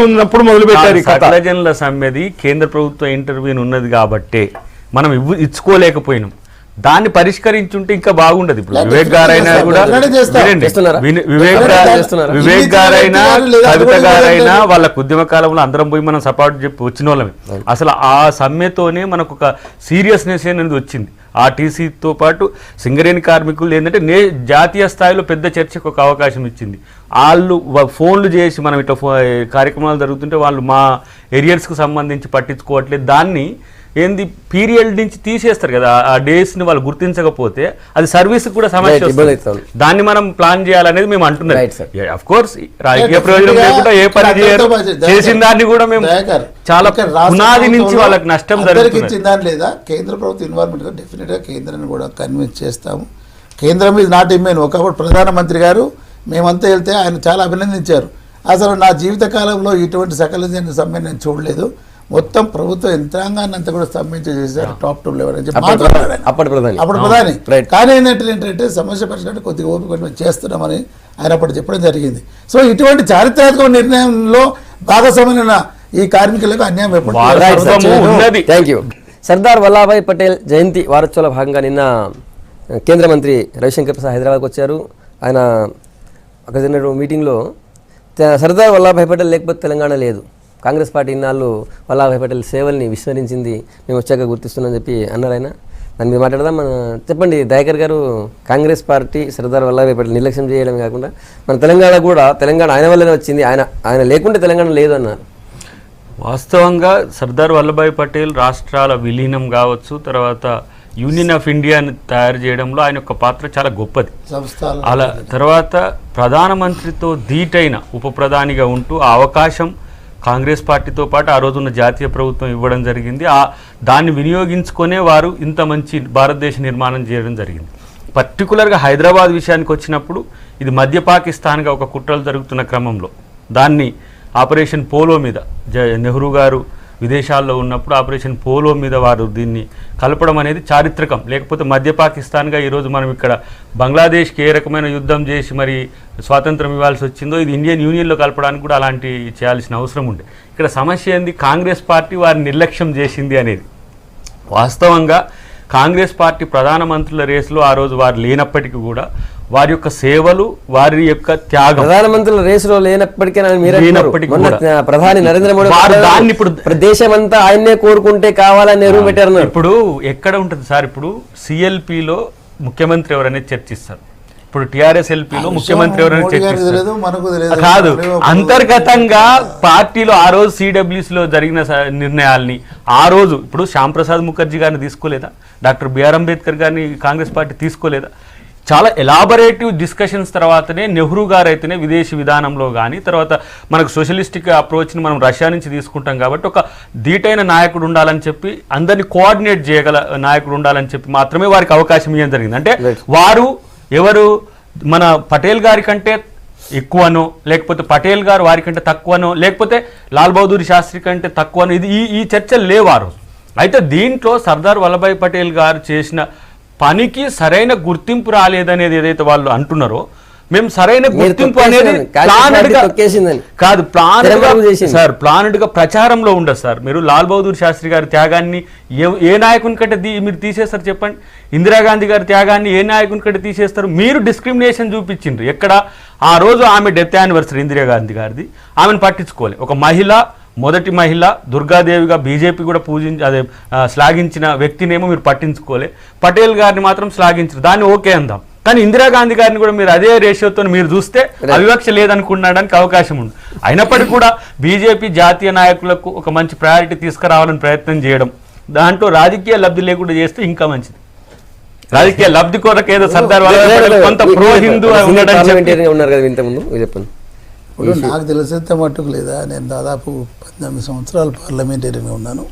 ఉన్నప్పుడు మొదలు పెట్టారు. సకల జనుల సమ్మెది కేంద్ర ప్రభుత్వ ఇంటర్వ్యూని ఉన్నది కాబట్టి మనం ఇచ్చుకోలేకపోయినాం. దాన్ని పరిష్కరించుంటే ఇంకా బాగుండదు. ఇప్పుడు వివేక్ గారైనా కూడా వివేక్ గారైనా కవిత గారైనా వాళ్ళకు ఉద్యమ కాలంలో అందరం పోయి మనం సపోర్ట్ చెప్పి వచ్చిన వాళ్ళమే. అసలు ఆ సమ్మెతోనే మనకు ఒక సీరియస్నెస్ అనేది వచ్చింది. ఆర్టీసీతో పాటు సింగరేణి కార్మికులు ఏంటంటే జాతీయ స్థాయిలో పెద్ద చర్చకు ఒక అవకాశం ఇచ్చింది. వాళ్ళు ఫోన్లు చేసి మనం ఇట్లా కార్యక్రమాలు జరుగుతుంటే వాళ్ళు మా ఏరియర్స్కి సంబంధించి పట్టించుకోవట్లేదు. దాన్ని ఏంది పీరియడ్ నుంచి తీసేస్తారు కదా, ఆ డేస్ని వాళ్ళు గుర్తించకపోతే అది సర్వీస్ కూడా సమస్య వస్తుంది. దాన్ని మనం ప్లాన్ చేయాలనేది మేము అంటున్నాం. అఫ్ కోర్స్ రాజకీయ ప్రయోజనం లేకుండా ఏ పని చేసిన దాన్ని కూడా మేము చాలా పునాది నుంచి వాళ్ళకి నష్టం జరిగిందా లేదా కేంద్ర ప్రభుత్వ ఇన్వాల్వ్మెంట్ డెఫినెట్గా కేంద్రాన్ని కూడా కన్విన్స్ చేస్తాము. కేంద్రం ఇది నాట్ ఇమ్మేన్. ఒకప్పుడు ప్రధానమంత్రి గారు మేమంతా వెళ్తే ఆయన చాలా అభినందించారు. అసలు నా జీవితకాలంలో ఇటువంటి సకల సమ్మె నేను చూడలేదు, మొత్తం ప్రభుత్వ యంత్రాంగాన్ని అంతా కూడా స్తంభించి చేశారు, టాప్ 2 లెవెల్ అని చెప్పి అప్పుడు ప్రధాని. కానీ ఏంటంటే సమస్య పరిష్కారం కొద్దిగా ఓపిక చేస్తున్నామని ఆయన అప్పుడు చెప్పడం జరిగింది. సో ఇటువంటి చారిత్రాత్మక నిర్ణయంలో భాగస్వామ్యమైన ఈ కార్మికులకు అన్యాయం ఎప్పుడు. Thank you. సర్దార్ వల్లభాయ్ పటేల్ జయంతి వారోత్సవాల భాగంగా నిన్న కేంద్ర మంత్రి రవిశంకర్ ప్రసాద్ హైదరాబాద్కి వచ్చారు. ఆయన అక్కడ జరిగిన మీటింగ్లో సర్దార్ వల్లభాయ్ పటేల్ లేకపోతే తెలంగాణ లేదు, కాంగ్రెస్ పార్టీ ఇన్నాళ్ళు వల్లభాయ్ పటేల్ సేవల్ని విస్మరించింది, మేము వచ్చాక గుర్తిస్తున్నామని చెప్పి అన్నారు ఆయన. దాని మీద మాట్లాడదాం. చెప్పండి దయాకర్ గారు, కాంగ్రెస్ పార్టీ సర్దార్ వల్లభాయ్ పటేల్ నిర్లక్ష్యం చేయడం కాకుండా మన తెలంగాణ కూడా తెలంగాణ ఆయన వల్లనే వచ్చింది, ఆయన లేకుంటే తెలంగాణ లేదు అన్నారు. వాస్తవంగా సర్దార్ వల్లభాయ్ పటేల్ రాష్ట్రాల విలీనం కావచ్చు, తర్వాత యూనియన్ ఆఫ్ ఇండియాని తయారు చేయడంలో ఆయన యొక్క పాత్ర చాలా గొప్పది. అలా తర్వాత ప్రధానమంత్రితో ధీటైన ఉప ప్రధానిగా ఉంటూ ఆ అవకాశం కాంగ్రెస్ పార్టీతో పాటు ఆ రోజున్న జాతీయ ప్రభుత్వం ఇవ్వడం జరిగింది. దాన్ని వినియోగించుకునే వారు ఇంత మంచి భారతదేశ నిర్మాణం చేయడం జరిగింది. పర్టికులర్గా హైదరాబాద్ విషయానికి వచ్చినప్పుడు ఇది మధ్య పాకిస్తాన్గా ఒక కుట్రలు జరుగుతున్న క్రమంలో దాన్ని ఆపరేషన్ పోలో మీద నెహ్రూ గారు విదేశాల్లో ఉన్నప్పుడు ఆపరేషన్ పోలో మీద వారు దీన్ని కలపడం అనేది చారిత్రకం. లేకపోతే మధ్య పాకిస్తాన్గా ఈరోజు మనం ఇక్కడ బంగ్లాదేశ్కి ఏ రకమైన యుద్ధం చేసి మరి స్వాతంత్రం ఇవ్వాల్సి వచ్చిందో ఇది ఇండియన్ యూనియన్లో కలపడానికి కూడా అలాంటి చేయాల్సిన అవసరం ఉండే. ఇక్కడ సమస్య ఏంది, కాంగ్రెస్ పార్టీ వారిని నిర్లక్ష్యం చేసింది అనేది. వాస్తవంగా కాంగ్రెస్ పార్టీ ప్రధానమంత్రుల రేసులో ఆ రోజు వారు లేనప్పటికీ కూడా వారి యొక్క సేవలు, వారి యొక్క త్యాగం, ప్రధానమంత్రుల రేసులో లేనప్పటికీ ప్రధాని నరేంద్ర మోడీ దాన్ని ఇప్పుడు దేశమంతా ఆయన్నే కోరుకుంటే కావాలని నెహ్రూ పెట్టారు. ఇప్పుడు ఎక్కడ ఉంటుంది సార్, ఇప్పుడు సిఎల్పిలో ముఖ్యమంత్రి ఎవరనేది చర్చిస్తారు, ఇప్పుడు టిఆర్ఎస్ ఎల్పీలో ముఖ్యమంత్రి ఎవరైనా చర్చిస్తారు కాదు. అంతర్గతంగా పార్టీలో ఆ రోజు సిడబ్ల్యూసీలో జరిగిన నిర్ణయాల్ని ఆ రోజు ఇప్పుడు శ్యామ్ ప్రసాద్ ముఖర్జీ గారిని తీసుకోలేదా, డాక్టర్ బిఆర్ అంబేద్కర్ గారిని కాంగ్రెస్ పార్టీ తీసుకోలేదా? చాలా ఎలాబరేటివ్ డిస్కషన్స్ తర్వాతనే నెహ్రూ గారు అయితేనే విదేశీ విధానంలో కానీ తర్వాత మనకు సోషలిస్టిక్ అప్రోచ్ని మనం రష్యా నుంచి తీసుకుంటాం కాబట్టి ఒక ధీటైన నాయకుడు ఉండాలని చెప్పి అందరినీ కోఆర్డినేట్ చేయగల నాయకుడు ఉండాలని చెప్పి మాత్రమే వారికి అవకాశం ఇవ్వడం జరిగింది. అంటే వారు ఎవరు మన పటేల్ గారి కంటే ఎక్కువనో లేకపోతే పటేల్ గారు వారికంటే తక్కువనో లేకపోతే లాల్ బహదూర్ శాస్త్రి కంటే తక్కువనో ఇది ఈ చర్చలు లేవు ఆ రోజు. అయితే దీంట్లో సర్దార్ వల్లభాయ్ పటేల్ గారు చేసిన పనికి సరైన గుర్తింపు రాలేదనేది ఏదైతే వాళ్ళు అంటున్నారో మేము సరైన మీరు గుర్తింపు అనేది తొక్కేసిందని, కాంగ్రెస్ planned పార్టీ గా తొక్కేసిందని. కాదు, తెరమరుగు చేసింది. సార్ ప్లానెడ్ గా ప్రచారంలో ఉండదు సార్. మీరు లాల్ బహదూర్ శాస్త్రి గారి త్యాగాన్ని ఏ నాయకుని కంటే మీరు తీసేస్తారు చెప్పండి? ఇందిరాగాంధీ గారి త్యాగాన్ని ఏ నాయకుని కంటే తీసేస్తారు? మీరు డిస్క్రిమినేషన్ చూపించిండ్రు ఎక్కడ? ఆ రోజు ఆమె డెత్ యానివర్సరీ ఇందిరాగాంధీ గారిది, ఆమెను పట్టించుకోవాలి. ఒక మహిళ, మొదటి మహిళ దుర్గాదేవిగా బీజేపీ కూడా శ్లాఘించిన వ్యక్తినేమో మీరు పట్టించుకోలే, పటేల్ గారిని మాత్రం శ్లాఘించరు, దాన్ని ఓకే అందాం. కానీ ఇందిరాగాంధీ గారిని కూడా మీరు అదే రేషియోతో మీరు చూస్తే అవివక్ష లేదనుకున్నాడానికి అవకాశం ఉంది. అయినప్పటికీ కూడా బీజేపీ జాతీయ నాయకులకు ఒక మంచి ప్రయారిటీ తీసుకురావాలని ప్రయత్నం చేయడం, దాంట్లో రాజకీయ లబ్ధి లేకుండా చేస్తే ఇంకా మంచిది. రాజకీయ లబ్ధి కొరకు ఏదో సర్దార్ వల్లభాయ్ పటేల్ కొంత ప్రో హిందూ ఉన్నారు కదా ఇంతకుముందు, మీరు చెప్పండి. ఇప్పుడు నాకు తెలిసేంత మట్టుకు లేదా, నేను దాదాపు 18 సంవత్సరాలు పార్లమెంటేరియన్గా ఉన్నాను.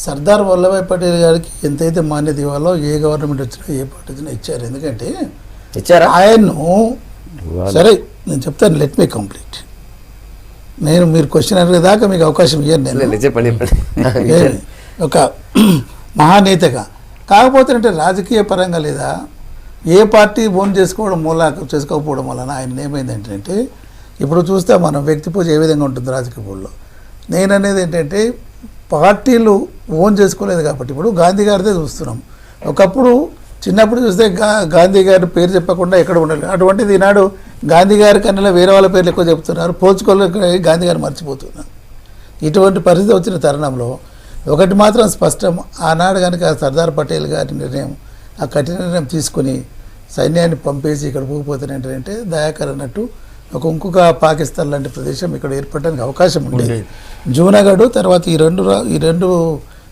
సర్దార్ వల్లభాయ్ పటేల్ గారికి ఎంతైతే మాన్యత ఇవ్వాలో ఏ గవర్నమెంట్ వచ్చినా ఏ పార్టీ వచ్చినా ఇచ్చారు. ఎందుకంటే ఇచ్చారా? ఆయన్ను సరే నేను చెప్తాను, లెట్ మీ కంప్లీట్. మీరు క్వశ్చన్ అడిగే దాకా మీకు అవకాశం ఇవ్వను నేను. చెప్పండి. ఒక మహానేతగా కాకపోతే అంటే రాజకీయ పరంగా లేదా ఏ పార్టీ ఓన్ చేసుకోకపోవడం వలన ఆయన ఏమైందంటే, ఇప్పుడు చూస్తే మనం వ్యక్తి పూజ ఏ విధంగా ఉంటుంది రాజకీయ పూజలో. నేను అనేది ఏంటంటే పార్టీలు ఓన్ చేసుకోలేదు కాబట్టి ఇప్పుడు గాంధీ గారిదే చూస్తున్నాం. ఒకప్పుడు చిన్నప్పుడు చూస్తే గాంధీ గారి పేరు చెప్పకుండా ఎక్కడ ఉండాలి, అటువంటిది ఈనాడు గాంధీ గారి కన్నా వేరే వాళ్ళ పేర్లు ఎక్కువ చెప్తున్నారు, పోల్చుకోలేక గాంధీ గారు మర్చిపోతున్నారు. ఇటువంటి పరిస్థితి వచ్చిన తరుణంలో ఒకటి మాత్రం స్పష్టం, ఆనాడు కనుక సర్దార్ పటేల్ గారి నిర్ణయం, ఆ కఠిన నిర్ణయం తీసుకుని సైన్యాన్ని పంపేసి ఇక్కడ పోకపోతేనంటే దయాకర్ అన్నట్టు ఇంకొక పాకిస్తాన్ లాంటి ప్రదేశం ఇక్కడ ఏర్పడడానికి అవకాశం ఉండేది. జూనాగఢ్ తర్వాత ఈ రెండు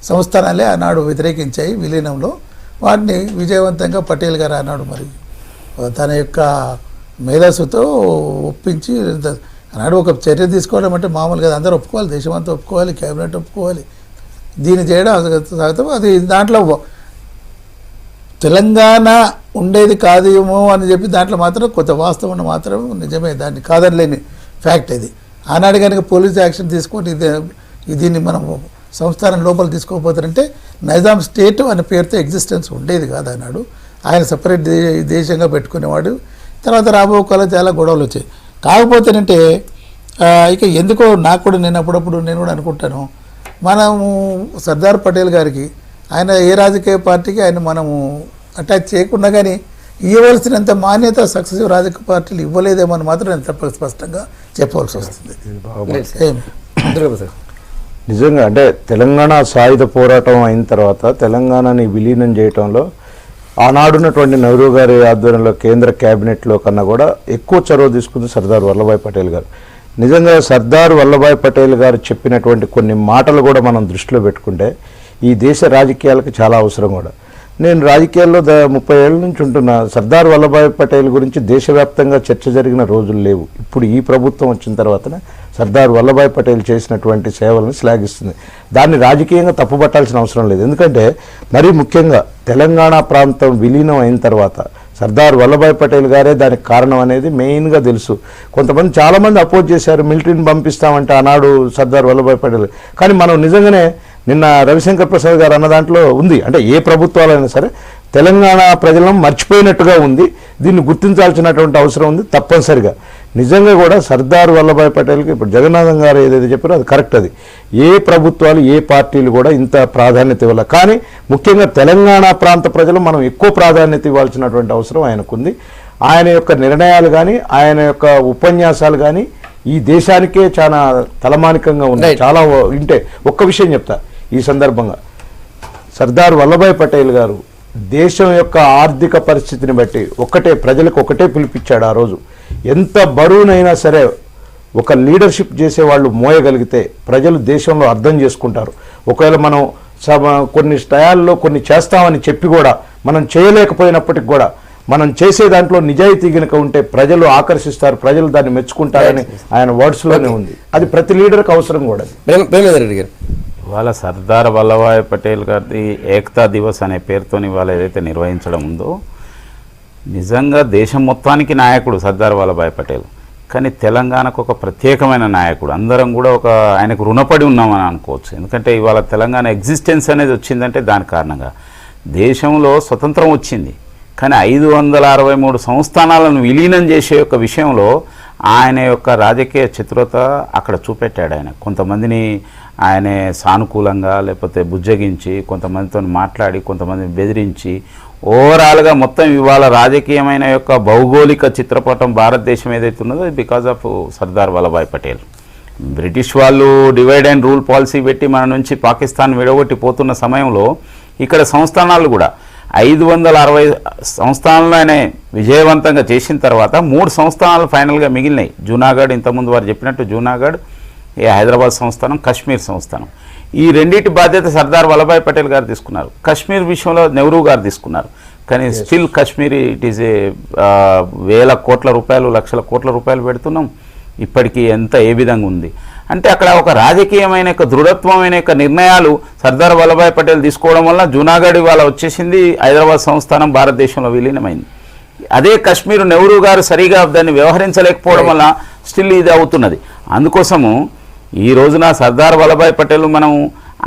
సంస్థానాలే ఆనాడు వ్యతిరేకించాయి విలీనంలో. వాటిని విజయవంతంగా పటేల్ గారు ఆనాడు మరి తన యొక్క మేధస్సుతో ఒప్పించి ఆనాడు ఒక చర్య తీసుకోవడం అంటే మామూలు కదా, అందరూ ఒప్పుకోవాలి, దేశం అంతా ఒప్పుకోవాలి, క్యాబినెట్ ఒప్పుకోవాలి, దీన్ని చేయడం సాగుతాం. అది దాంట్లో తెలంగాణ ఉండేది కాదేమో అని చెప్పి దాంట్లో మాత్రం కొంత వాస్తవం మాత్రం నిజమే, దాన్ని కాదనలేని ఫ్యాక్ట్ ఇది. ఆనాడు కనుక పోలీస్ యాక్షన్ తీసుకొని దీన్ని మనం సంస్థానం లోపల తీసుకోకపోతారంటే నైజాం స్టేట్ అనే పేరుతో ఎగ్జిస్టెన్స్ ఉండేది కాదు. ఆనాడు ఆయన సపరేట్ దేశంగా పెట్టుకునేవాడు. తర్వాత రాబో కాలం చాలా గొడవలు వచ్చాయి. కాకపోతేనంటే ఇక ఎందుకో నాకు కూడా నేను అప్పుడప్పుడు నేను కూడా అనుకుంటాను, మనము సర్దార్ పటేల్ గారికి ఆయన ఏ రాజకీయ పార్టీకి ఆయన మనము అటాచ్ చేయకుండా కానీ ఇవ్వవలసినంత మాన్యత సక్సెసివ్ రాజకీయ పార్టీలు ఇవ్వలేదేమో అని మాత్రం నేను తప్ప స్పష్టంగా చెప్పవలసి వస్తుంది. నిజంగా అంటే తెలంగాణ సాయుధ పోరాటం అయిన తర్వాత తెలంగాణని విలీనం చేయటంలో ఆనాడున్నటువంటి నెహ్రూ గారి ఆధ్వర్యంలో కేంద్ర క్యాబినెట్లో కన్నా కూడా ఎక్కువ చొరవ తీసుకుంది సర్దార్ వల్లభాయ్ పటేల్ గారు. నిజంగా సర్దార్ వల్లభాయ్ పటేల్ గారు చెప్పినటువంటి కొన్ని మాటలు కూడా మనం దృష్టిలో పెట్టుకుంటే ఈ దేశ రాజకీయాలకు చాలా అవసరం కూడా. నేను రాజకీయాల్లో 30 ఏళ్ళ నుంచి ఉంటున్నా. సర్దార్ వల్లభాయ్ పటేల్ గురించి దేశవ్యాప్తంగా చర్చ జరిగిన రోజులు లేవు. ఇప్పుడు ఈ ప్రభుత్వం వచ్చిన తర్వాతనే సర్దార్ వల్లభాయ్ పటేల్ చేసినటువంటి సేవలను శ్లాఘిస్తుంది. దాన్ని రాజకీయంగా తప్పుపట్టాల్సిన అవసరం లేదు. ఎందుకంటే మరీ ముఖ్యంగా తెలంగాణ ప్రాంతం విలీనం అయిన తర్వాత సర్దార్ వల్లభాయ్ పటేల్ గారే దానికి కారణం అనేది మెయిన్గా తెలుసు. కొంతమంది చాలామంది అపోజ్ చేశారు, మిలిటరీని పంపిస్తామంటే ఆనాడు సర్దార్ వల్లభాయ్ పటేల్. కానీ మనం నిజంగానే నిన్న రవిశంకర్ ప్రసాద్ గారు అన్న దాంట్లో ఉంది, అంటే ఏ ప్రభుత్వాలైనా సరే తెలంగాణ ప్రజలను మర్చిపోయినట్టుగా ఉంది. దీన్ని గుర్తించాల్సినటువంటి అవసరం ఉంది తప్పనిసరిగా. నిజంగా కూడా సర్దార్ వల్లభాయ్ పటేల్కి ఇప్పుడు జగన్నాథం గారు ఏదైతే చెప్పారో అది కరెక్ట్. అది ఏ ప్రభుత్వాలు ఏ పార్టీలు కూడా ఇంత ప్రాధాన్యత ఇవ్వాలి. కానీ ముఖ్యంగా తెలంగాణ ప్రాంత ప్రజలు మనం ఎక్కువ ప్రాధాన్యత ఇవ్వాల్సినటువంటి అవసరం ఆయనకుంది. ఆయన యొక్క నిర్ణయాలు కానీ ఆయన యొక్క ఉపన్యాసాలు కానీ ఈ దేశానికే చాలా తలమానికంగా ఉన్నాయి. చాలా వింటే ఒక్క విషయం చెప్తా ఈ సందర్భంగా, సర్దార్ వల్లభాయ్ పటేల్ గారు దేశం యొక్క ఆర్థిక పరిస్థితిని బట్టి ప్రజలకు ఒకటే పిలిపించాడు. ఆ రోజు ఎంత బరువునైనా సరే ఒక లీడర్షిప్ చేసేవాళ్ళు మోయగలిగితే ప్రజలు దేశంలో అర్థం చేసుకుంటారు. ఒకవేళ మనం కొన్ని స్టయాల్లో కొన్ని చేస్తామని చెప్పి కూడా మనం చేయలేకపోయినప్పటికి కూడా మనం చేసే దాంట్లో నిజాయితీ గనుక ఉంటే ప్రజలు ఆకర్షిస్తారు, ప్రజలు దాన్ని మెచ్చుకుంటారని ఆయన వర్డ్స్లోనే ఉంది. అది ప్రతి లీడర్కి అవసరం కూడా. ఇవాళ సర్దార్ వల్లభాయ్ పటేల్ గారి ఏకతా దివస్ అనే పేరుతో ఇవాళ ఏదైతే నిర్వహించడం ఉందో, నిజంగా దేశం మొత్తానికి నాయకుడు సర్దార్ వల్లభాయ్ పటేల్. కానీ తెలంగాణకు ఒక ప్రత్యేకమైన నాయకుడు. అందరం కూడా ఆయనకు రుణపడి ఉన్నామని అనుకోవచ్చు. ఎందుకంటే ఇవాళ తెలంగాణ ఎగ్జిస్టెన్స్ అనేది వచ్చిందంటే దాని కారణంగా దేశంలో స్వతంత్రం వచ్చింది, కానీ 563 సంస్థానాలను విలీనం చేసే యొక్క విషయంలో ఆయన యొక్క రాజకీయ చతురత అక్కడ చూపెట్టాడు. ఆయన కొంతమందిని ఆయన సానుకూలంగా లేకపోతే బుజ్జగించి, కొంతమందితో మాట్లాడి, కొంతమందిని బెదిరించి, ఓవరాల్గా మొత్తం ఇవాళ రాజకీయమైన యొక్క భౌగోళిక చిత్రపటం భారతదేశం ఏదైతే ఉన్నదో because of Sardar Vallabhbhai Patel. British వాళ్ళు డివైడ్ అండ్ రూల్ పాలసీ పెట్టి మన నుంచి పాకిస్తాన్ విడగొట్టి పోతున్న సమయంలో ఇక్కడ సంస్థానాలు కూడా 560 సంస్థానాలు ఆయన విజయవంతంగా చేసిన తర్వాత 3 సంస్థానాలు ఫైనల్గా మిగిలినాయి. జూనాగఢ్, ఇంతకుముందు వారు చెప్పినట్టు జూనాగఢ్, హైదరాబాద్ సంస్థానం, కశ్మీర్ సంస్థానం. ఈ రెండింటి బాధ్యత సర్దార్ వల్లభాయ్ పటేల్ గారు తీసుకున్నారు. కశ్మీర్ విషయంలో నెహ్రూ గారు తీసుకున్నారు. కానీ still Kashmir it is a వేల కోట్ల రూపాయలు, లక్షల కోట్ల రూపాయలు పెడుతున్నాం. ఇప్పటికీ ఏ విధంగా ఉంది అంటే అక్కడ ఒక రాజకీయమైన దృఢత్వమైన నిర్ణయాలు సర్దార్ వల్లభాయ్ పటేల్ తీసుకోవడం వల్ల జూనాగఢ్ ఇవాళ వచ్చేసింది, హైదరాబాద్ సంస్థానం భారతదేశంలో విలీనమైంది. అదే కశ్మీర్ నెహ్రూ గారు సరిగా దాన్ని వ్యవహరించలేకపోవడం వల్ల స్టిల్ ఇది అవుతున్నది. అందుకోసము ఈ రోజున సర్దార్ వల్లభాయ్ పటేల్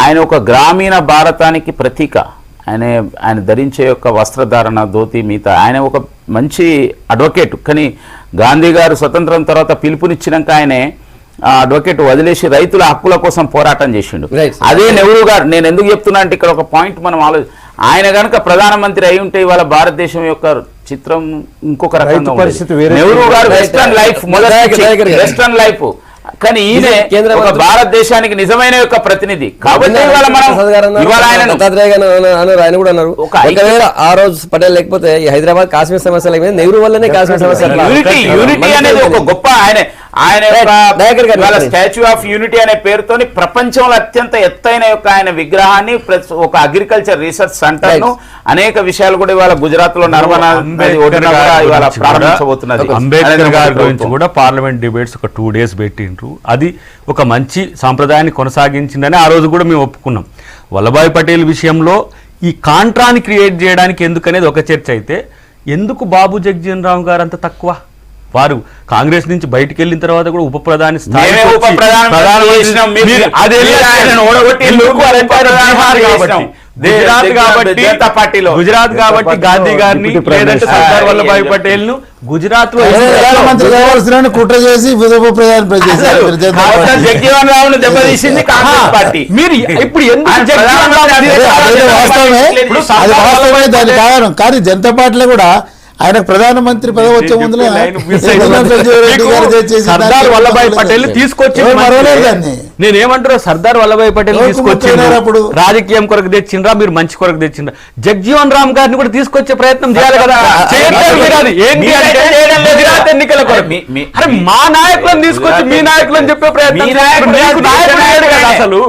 ఆయన ఒక గ్రామీణ భారతానికి ప్రతీక. ఆయన ధరించే యొక్క వస్త్రధారణ, ధోతి, మిగతా ఆయన ఒక మంచి అడ్వకేట్. కానీ గాంధీ గారు స్వతంత్రం తర్వాత పిలుపునిచ్చినాక ఆయనే అడ్వకేట్ వదిలేసి రైతుల హక్కుల కోసం పోరాటం చేసిండు. అదే నెహ్రూ గారు, నేను ఎందుకు చెప్తున్నా అంటే ఇక్కడ ఒక పాయింట్ మనం ఆయన కనుక ప్రధానమంత్రి అయి ఉంటే ఇవాళ భారతదేశం యొక్క చిత్రం ఇంకొక రకంగా పరిస్థితి. నెహ్రూ గారు వెస్టర్న్ లైఫ్, వెస్టర్న్ లైఫ్, కానీ ఈయన ఒక భారతదేశానికి నిజమైన యొక్క ప్రతినిధి. కాబట్టి ఆయన కూడా అన్నారు ఒకవేళ ఆ రోజు పటేల్ లేకపోతే హైదరాబాద్ కాశ్మీర్ సమస్య లేకపోతే నెహ్రూ వల్లనే కాశ్మీర్ సమస్య. యూనిటీ అనేది ఒక గొప్ప ఆయన స్టాచ్యూ ఆఫ్ యూనిటీ అనే పేరుతోని ప్రపంచంలో అత్యంత ఎత్తైన యొక్క ఆయన విగ్రహాన్ని, ఒక అగ్రికల్చర్ రీసెర్చ్ సెంటర్ ను, అనేక విషయాలు కూడా ఇవాళ గుజరాత్ లో నర్మదా నది ఒడ్డున ఇవాళ ప్రారంభించబోతున్నది. అంబేద్కర్ గారి గురించి కూడా పార్లమెంట్ డిబేట్స్ ఒక 2 days పెట్టిండ్రు. అది ఒక మంచి సాంప్రదాయాన్ని కొనసాగించిందని ఆ రోజు కూడా మేము ఒప్పుకున్నాం. వల్లభాయ్ పటేల్ విషయంలో ఈ కాంట్రాని క్రియేట్ చేయడానికి ఎందుకనేది ఒక చర్చ అయితే, ఎందుకు బాబు జగ్జీవన్ రామ్ గారు అంత తక్కువ? వారు కాంగ్రెస్ నుంచి బయటికి వెళ్ళిన తర్వాత కూడా ఉప ప్రధాని గుజరాత్ కాబట్టి గాంధీ గారిని, లేదంటే సర్దార్ వల్లభాయ్ పటేల్ ను గుజరాత్ లో కుట్ర చేసి జగ్జీవన్ రామ్ ను దెబ్బతీసింది కాంగ్రెస్ పార్టీ. మీరు ఇప్పుడు దాని కారణం. కానీ జనతా పార్టీలో కూడా ఆయనకు ప్రధానమంత్రి పదవి వచ్చే ముందు సర్దార్ వల్లభాయ్ పటేల్ తీసుకొచ్చి, నేనేమంటారు, సర్దార్ వల్లభాయ్ పటేల్ తీసుకొచ్చిండ్రు, రాజకీయం కొరకు తెచ్చిండ్రా, మీరు మంచి కొరకు తెచ్చిండ్రా. జగ్జీవన్ రామ్ గారిని కూడా తీసుకొచ్చే ప్రయత్నం చేయాలి కదా. గుజరాత్ ఎన్నికల కొరకు అరే మా నాయకులను తీసుకొచ్చి మీ నాయకులను చెప్పే ప్రయత్నం అసలు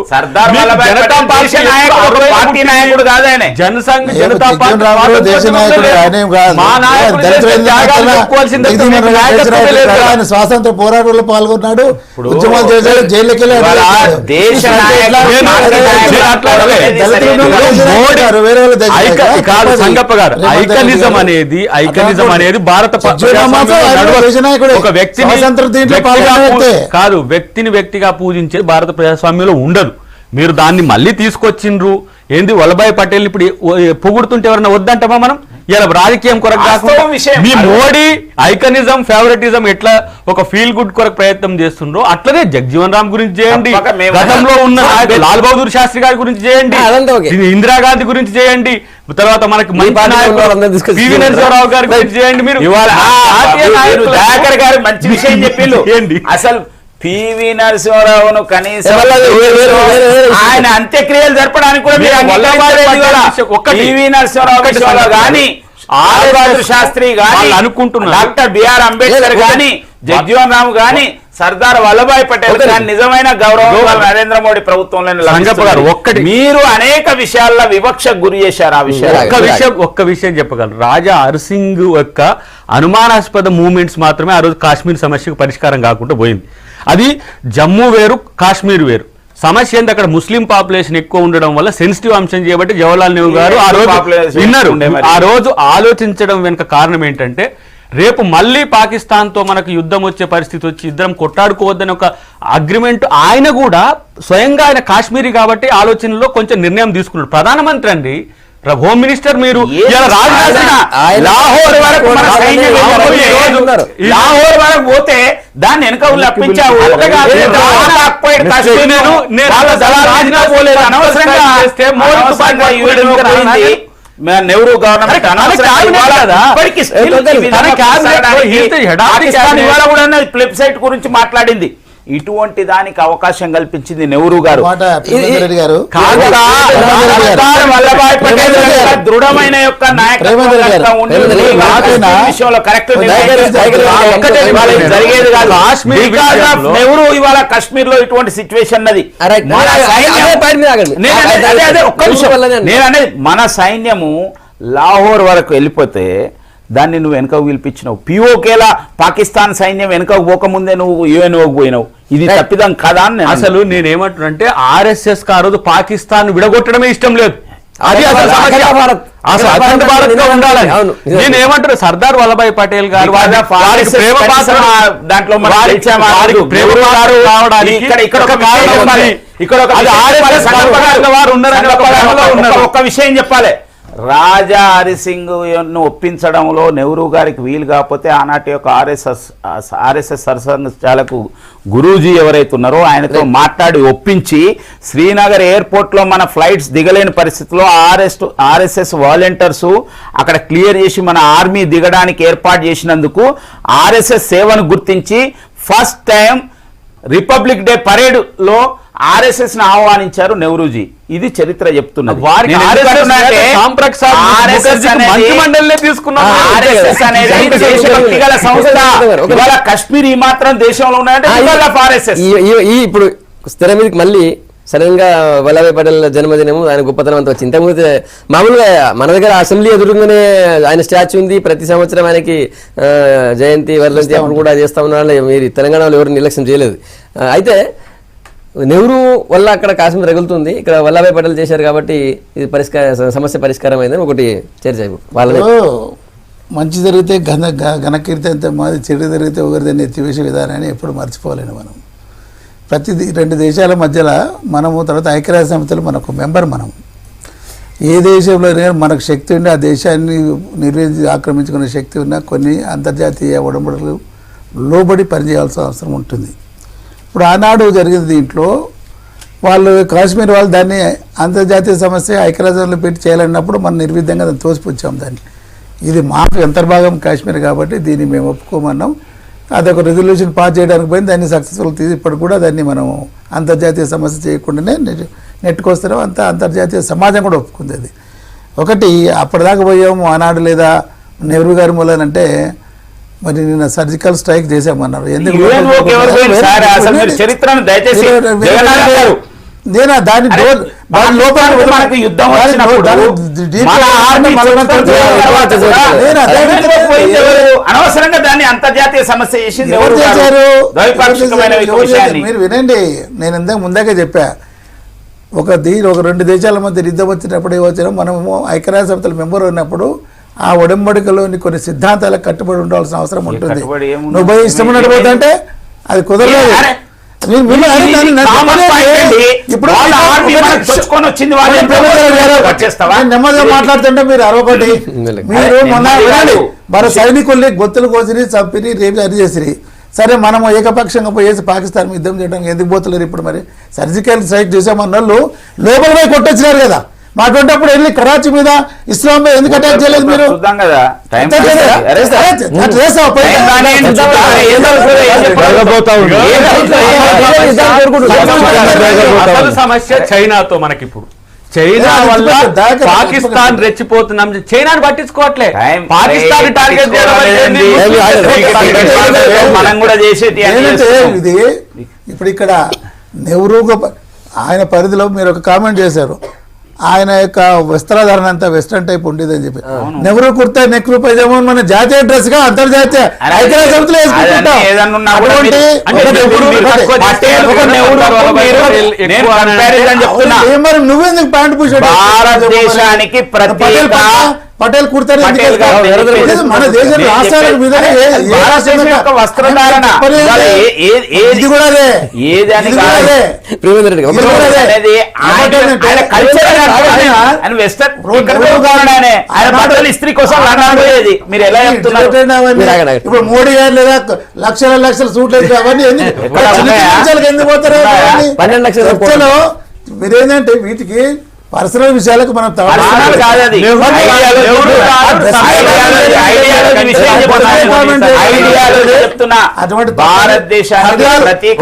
జనసంఘ్ జనతా పార్టీ స్వాతంత్ర పోరాటంలో పాల్గొన్నాడు, ఉద్యమాలు చేశాడు, జైలుకి సంగప్ప గారు ఐకనిజం అనేది భారత ఒక వ్యక్తిని వ్యక్తిగా పూజించే భారత ప్రజాస్వామ్యంలో ఉండదు. మీరు దాన్ని మళ్ళీ తీసుకొచ్చిండ్రు. ఏంది వల్లభాయ్ పటేల్ ఇప్పుడు పొగుడుతుంటే ఎవరన్నా వద్దంటామా మనం? ఇలా రాజకీయం కొరకు కాకుండా మీ మోడీ ఐకనిజం, ఫేవరెటిజం ఎట్లా ఒక ఫీల్ గుడ్ కొరకు ప్రయత్నం చేస్తుండ్రో అట్లనే జగ్జీవన్ రామ్ గురించి చేయండి, గతంలో ఉన్న లాల్ బహదూర్ శాస్త్రి గారి గురించి చేయండి, ఇందిరాగాంధీ గురించి చేయండి, తర్వాత మనకి పివి నరసింహారావు గారి గురించి చేయండి. మీరు దయాకర్ గారు మంచి విషయం చెప్పిండు. అసలు పివి నరసింహారావును కనీసం ఆయన అంత్యక్రియలు జరపడానికి కూడా పివి నరసింహారావు కానీ, శాస్త్రి గాని, డాక్టర్ బిఆర్ అంబేద్కర్ గాని, జగ్జీవన్ రామ్ గాని, సర్దార్ వల్లభాయ్ పటేల్ గాని నిజమైన గౌరవం నరేంద్ర మోడీ ప్రభుత్వంలో మీరు అనేక విషయాల్లో వివక్షకు గురి చేశారు. ఆ విషయం ఒక్క విషయం చెప్పగలరు. రాజా హరిసింగ్ యొక్క అనుమానాస్పద మూవ్మెంట్స్ మాత్రమే ఆ రోజు కాశ్మీర్ సమస్యకు పరిష్కారం కాకుండా పోయింది. అది జమ్మూ వేరు, కాశ్మీర్ వేరు. సమస్య ఏంటి, అక్కడ ముస్లిం పాపులేషన్ ఎక్కువ ఉండడం వల్ల సెన్సిటివ్ అంశం చేయబట్టి జవహర్లాల్ నెహ్రూ గారు ఆ రోజు ఆలోచించడం వెనుక కారణం ఏంటంటే, రేపు మళ్ళీ పాకిస్తాన్తో మనకు యుద్ధం వచ్చే పరిస్థితి వచ్చి ఇద్దరం కొట్టాడుకోవద్దని ఒక అగ్రిమెంట్ ఆయన కూడా స్వయంగా ఆయన కాశ్మీరీ కాబట్టి ఆలోచనలో కొంచెం నిర్ణయం తీసుకున్నాడు. ప్రధానమంత్రి అండి, హోమ్ మినిస్టర్ మీరు ఏ ఇలా రాజనాథ్ సింగ్ ఆయన- లాహోర్ వరకు మన సైన్యం ఉన్నారు. లాహోర్ వరకు పోతే దాన్ని వెనక లప్పించావు నెహ్రూ గవర్నమెంట్ వెబ్సైట్ గురించి మాట్లాడింది. ఇటువంటి దానికి అవకాశం కల్పించింది నెహ్రూ గారు. మాట ప్రేమేందర్ గారు వల్లభాయ్ పటేల్ దృఢమైన యొక్క నాయకత్వం ఉండి విషయంలో కరెక్ట్ జరిగేది కాదు. బికాజ్ ఆఫ్ నెహ్రూ ఇవాళ కాశ్మీర్ లో ఇటువంటి సిచ్యువేషన్ అది. నేననేది మన సైన్యము లాహోర్ వరకు వెళ్ళిపోతే దాన్ని నువ్వు వెనకకు పిలిపించినావు. పిఓకేలా పాకిస్తాన్ సైన్యం వెనకకు పోకముందే నువ్వు యుఎన్ఓకి పోయినావు. ఇది తప్పిదం కాదా అని అసలు నేనేమంటున్నానంటే ఆర్ఎస్ఎస్ కు ఆ రోజు పాకిస్తాన్ విడగొట్టడమే ఇష్టం లేదు. అది అసలు సమస్య. అసలు అఖండ భారత్ గా ఉండాలని నేను ఏమంటారు సర్దార్ వల్లభాయ్ పటేల్ గారు దాంట్లో ఒక్క విషయం చెప్పాలి. రాజా హరిసింగ్ ఒప్పించడంలో నెహ్రూ గారికి వీలు కాకపోతే ఆనాటి యొక్క ఆర్ఎస్ఎస్ సరసంఘచాలకు గురూజీ ఎవరైతే ఉన్నారో ఆయనతో మాట్లాడి ఒప్పించి శ్రీనగర్ ఎయిర్పోర్ట్లో మన ఫ్లైట్స్ దిగలేని పరిస్థితిలో ఆర్ఎస్ఎస్ వాలంటీర్స్ అక్కడ క్లియర్ చేసి మన ఆర్మీ దిగడానికి ఏర్పాటు చేసినందుకు ఆర్ఎస్ఎస్ సేవను గుర్తించి first time republic day parade లో ఆర్ఎస్ఎస్ ను ఆహ్వానించారు నెహ్రూజీ. ఇది చరిత్ర చెప్తున్నది. కశ్మీర్ ఈ మాత్రం దేశంలో ఉన్నాయంటే ఇప్పుడు స్థిర మీదకి మళ్ళీ సడన్ గా వల్లభాయ్ పటేల్ జన్మదినము ఆయన గొప్పతనం అంతా వచ్చింది. ఇంతకుముందు మామూలుగా మన దగ్గర అసెంబ్లీ ఎదురుగానే ఆయన స్టాచ్యూ ఉంది. ప్రతి సంవత్సరం ఆయనకి జయంతి వర్ధంతి అప్పుడు కూడా చేస్తా ఉన్నారు. మీరు తెలంగాణలో ఎవరు నిర్లక్ష్యం చేయలేదు. అయితే నెహ్రూ వల్ల అక్కడ కాశ్మీర్ రగులుతుంది, ఇక్కడ వల్లభాయ్ పటేల్ చేశారు కాబట్టి ఇది సమస్య పరిష్కారం అయిందని ఒకటి చర్చ. వాళ్ళ మంచి జరిగితే ఘనకీర్తి అంతే మాది, చెడు జరిగితే ఒకరిదాన్ని ఎత్తివేసే విధానాన్ని ఎప్పుడు మర్చిపోలేను. మనం ప్రతి రెండు దేశాల మధ్యలో మనము తర్వాత ఐక్యరాజ్య సమితిలో మనకు మెంబర్. మనం ఏ దేశంలో మనకు శక్తి ఉండి ఆ దేశాన్ని ఆక్రమించుకునే శక్తి ఉన్నా కొన్ని అంతర్జాతీయ ఒడంబడులు లోబడి పనిచేయాల్సిన అవసరం ఉంటుంది. ఇప్పుడు ఆనాడు జరిగింది దీంట్లో వాళ్ళు కాశ్మీర్ వాళ్ళు దాన్ని అంతర్జాతీయ సమస్య ఐక్యరాజ్యంలో పెట్టి చేయాలన్నప్పుడు మనం నిర్విధంగా దాన్ని తోసిపుచ్చాం. దాన్ని ఇది మాకు అంతర్భాగం కాశ్మీర్ కాబట్టి దీన్ని మేము ఒప్పుకోమన్నాం. అదొక రెజల్యూషన్ పాస్ చేయడానికి పోయింది, దాన్ని సక్సెస్ఫుల్ తీసి ఇప్పుడు కూడా దాన్ని మనం అంతర్జాతీయ సమస్య చేయకుండానే నెట్టుకొస్తున్నాం. అంతర్జాతీయ సమాజం కూడా ఒప్పుకుంది. అది ఒకటి. అప్పటిదాకా పోయాము ఆనాడు లేదా నెహ్రూ గారి మూలనంటే మరి నిన్న సర్జికల్ స్ట్రైక్ చేసామన్నారు. ఎందుకు చరిత్రను దయచేసి నేను దాని అనవసరంగా దాన్ని అంతర్జాతీయ సమస్య చేసింది. మీరు వినండి, నేను ఇంతకు ముందాకే చెప్పా. ఒక రెండు దేశాల మధ్య యుద్ధం వచ్చినప్పుడు ఏమొచ్చినా మనము ఐక్యరాజ్య సమితిలో మెంబర్ ఉన్నప్పుడు ఆ ఒడంబడికలోని కొన్ని సిద్ధాంతాలకు కట్టుబడి ఉండాల్సిన అవసరం ఉంటుంది. నువ్వు పోయి ఇష్టం ఉన్నట్టు పోతుంటే అది కుదరలేదు. నెమ్మదిగా మాట్లాడుతుంటే మీరు అరవకటి. మీరు మొన్న మన సైనికుల్ని గొత్తులు కోసిరి, చంపిరి, రేపు అది చేసిరి. సరే మనము ఏకపక్షంగా పోయేసి పాకిస్తాన్ మీద యుద్ధం చేయడానికి ఎందుకు పోతలేరు? ఇప్పుడు మరి సర్జికల్ స్ట్రైక్ చేసామన్న వాళ్ళు లోపల పోయి కొట్టొచ్చినారు కదా. మాట్లాడేటప్పుడు వెళ్ళి కరాచీ మీద ఇస్లాం మీద ఎందుకు అటాక్ చేయలేదు? మీరు సమస్య చైనాతో మనకిప్పుడు చైనా వల్ల పాకిస్తాన్ రెచ్చిపోతున్నాం. చైనాని పట్టించుకోవట్లే, పాకిస్తాన్ టార్గెట్ మనం కూడా చేసేది. ఇది ఇప్పుడు ఇక్కడ నెహ్రూ ఆయన పరిధిలో మీరు ఒక కామెంట్ చేశారు. ఆయన యొక్క వస్త్రధారణ అంతా వెస్టర్న్ టైప్ ఉండేది అని చెప్పి. నెహ్రూ కుర్తా నెక్లు పైజామా మన జాతీయ డ్రెస్ గా అంతర్జాతీయ ఐక్యరాజ్య సమితిలో వేసుకుంటాం. నువ్వెందుకు ప్యాంట్ భారతదేశానికి పటేల్ కుడతారు ఎందుకు పటేల్ గారు వేస్తారు? చెప్పేది మన దేశం నేను రాష్ట్రాలకు చెప్పేది విధంగా భారతదేశం యొక్క వస్త్రధారణ ఇవాళ ఇది కూడా అదే ఏది అని ఇది కూడా కాదు. అదే. ప్రేమేంద్ర రెడ్డి గారు, ఇది కూడా అదే. అనేది ఆయన కల్చర్ ఆయన వెస్టర్న్ ఇక్కడ పెట్టుకున్నాడు ఆయన బట్టలు ఇస్త్రీ కోసం లండన్ పోయేది మీరు ఎలా చెప్తున్నారు మీరు ఆగండి. ఇప్పుడు మోడీ గారు లేదా లక్షల లక్షల సూట్లు వేసి అవన్నీ ఎందుకు? ఎక్కడ చిన్న చిన్న ఉన్నాయా? విషయాలకు ఎందుకు పోతారు అవన్నీ? 12 లక్షల చర్చలో మీరేంటంటే వీటికి పర్సనల్ విషయాలకు మనం పర్సనల్ కాదు అది. ఐడియాలజీ విషయం చెప్తున్నా. ఐడియాలజీ చెప్తున్నా. అటువంటి భారతదేశానికి ప్రతీక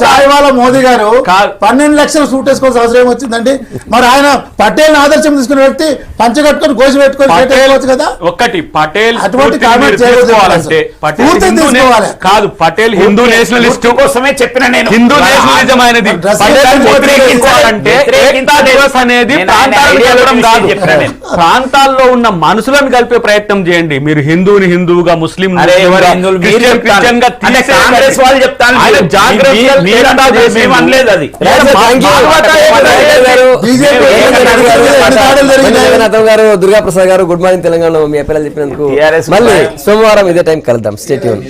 సాయివాల మోదీ గారు కాదు. 12 లక్షల సూట్ వేసుకోవాల్సిన అవసరం ఏమొచ్చిందండి? మరి ఆయన పటేల్ ఆదర్శం తీసుకున్న వ్యక్తి పంచ కట్టుకొని కోసి పెట్టుకొని పెట్టేయవచ్చు కదా. ఒక్కటి పటేల్ అటువంటి స్ఫూర్తిని కామెంట్ మీరు చేయకూడదు తీసుకోవాలంటే అసలు. పటేల్ పూర్తిగా హిందూ తీసుకోవాలి. కాదు పటేల్ హిందూ నేషనలిస్ట్ కోసమే చెప్పిన నేను హిందూ నేషనలిజం అనేది డ్రెస్ పటేల్ వ్యతిరేకించాలంటే వ్యతిరేకించాలంటే ఏకతా దివస్ అనేది నేను ప్రాంతాలను ఆయన కలపడం కాదు. చెప్పాను నేను. ప్రాంతాల్లో ఉన్న మనుషులను కలిపే ప్రయత్నం చేయండి. మీరు హిందువుని హిందువుగా ముస్లిం అరే ఎవరు హిందువులు మీరు చెప్తాను. అంటే కాంగ్రెస్ వాళ్ళు చెప్తాను ఆయన జాగ్రత్తగా మీరంతా చేసి మేము అనలేదు అది జగన్నాథం గారు, దుర్గా ప్రసాద్ గారు, గుడ్ మార్నింగ్ తెలంగాణ. మీ అభిప్రాయాలు చెప్పినందుకు TRS మళ్ళీ సోమవారం ఇదే టైం కలుద్దాం. Stay tune.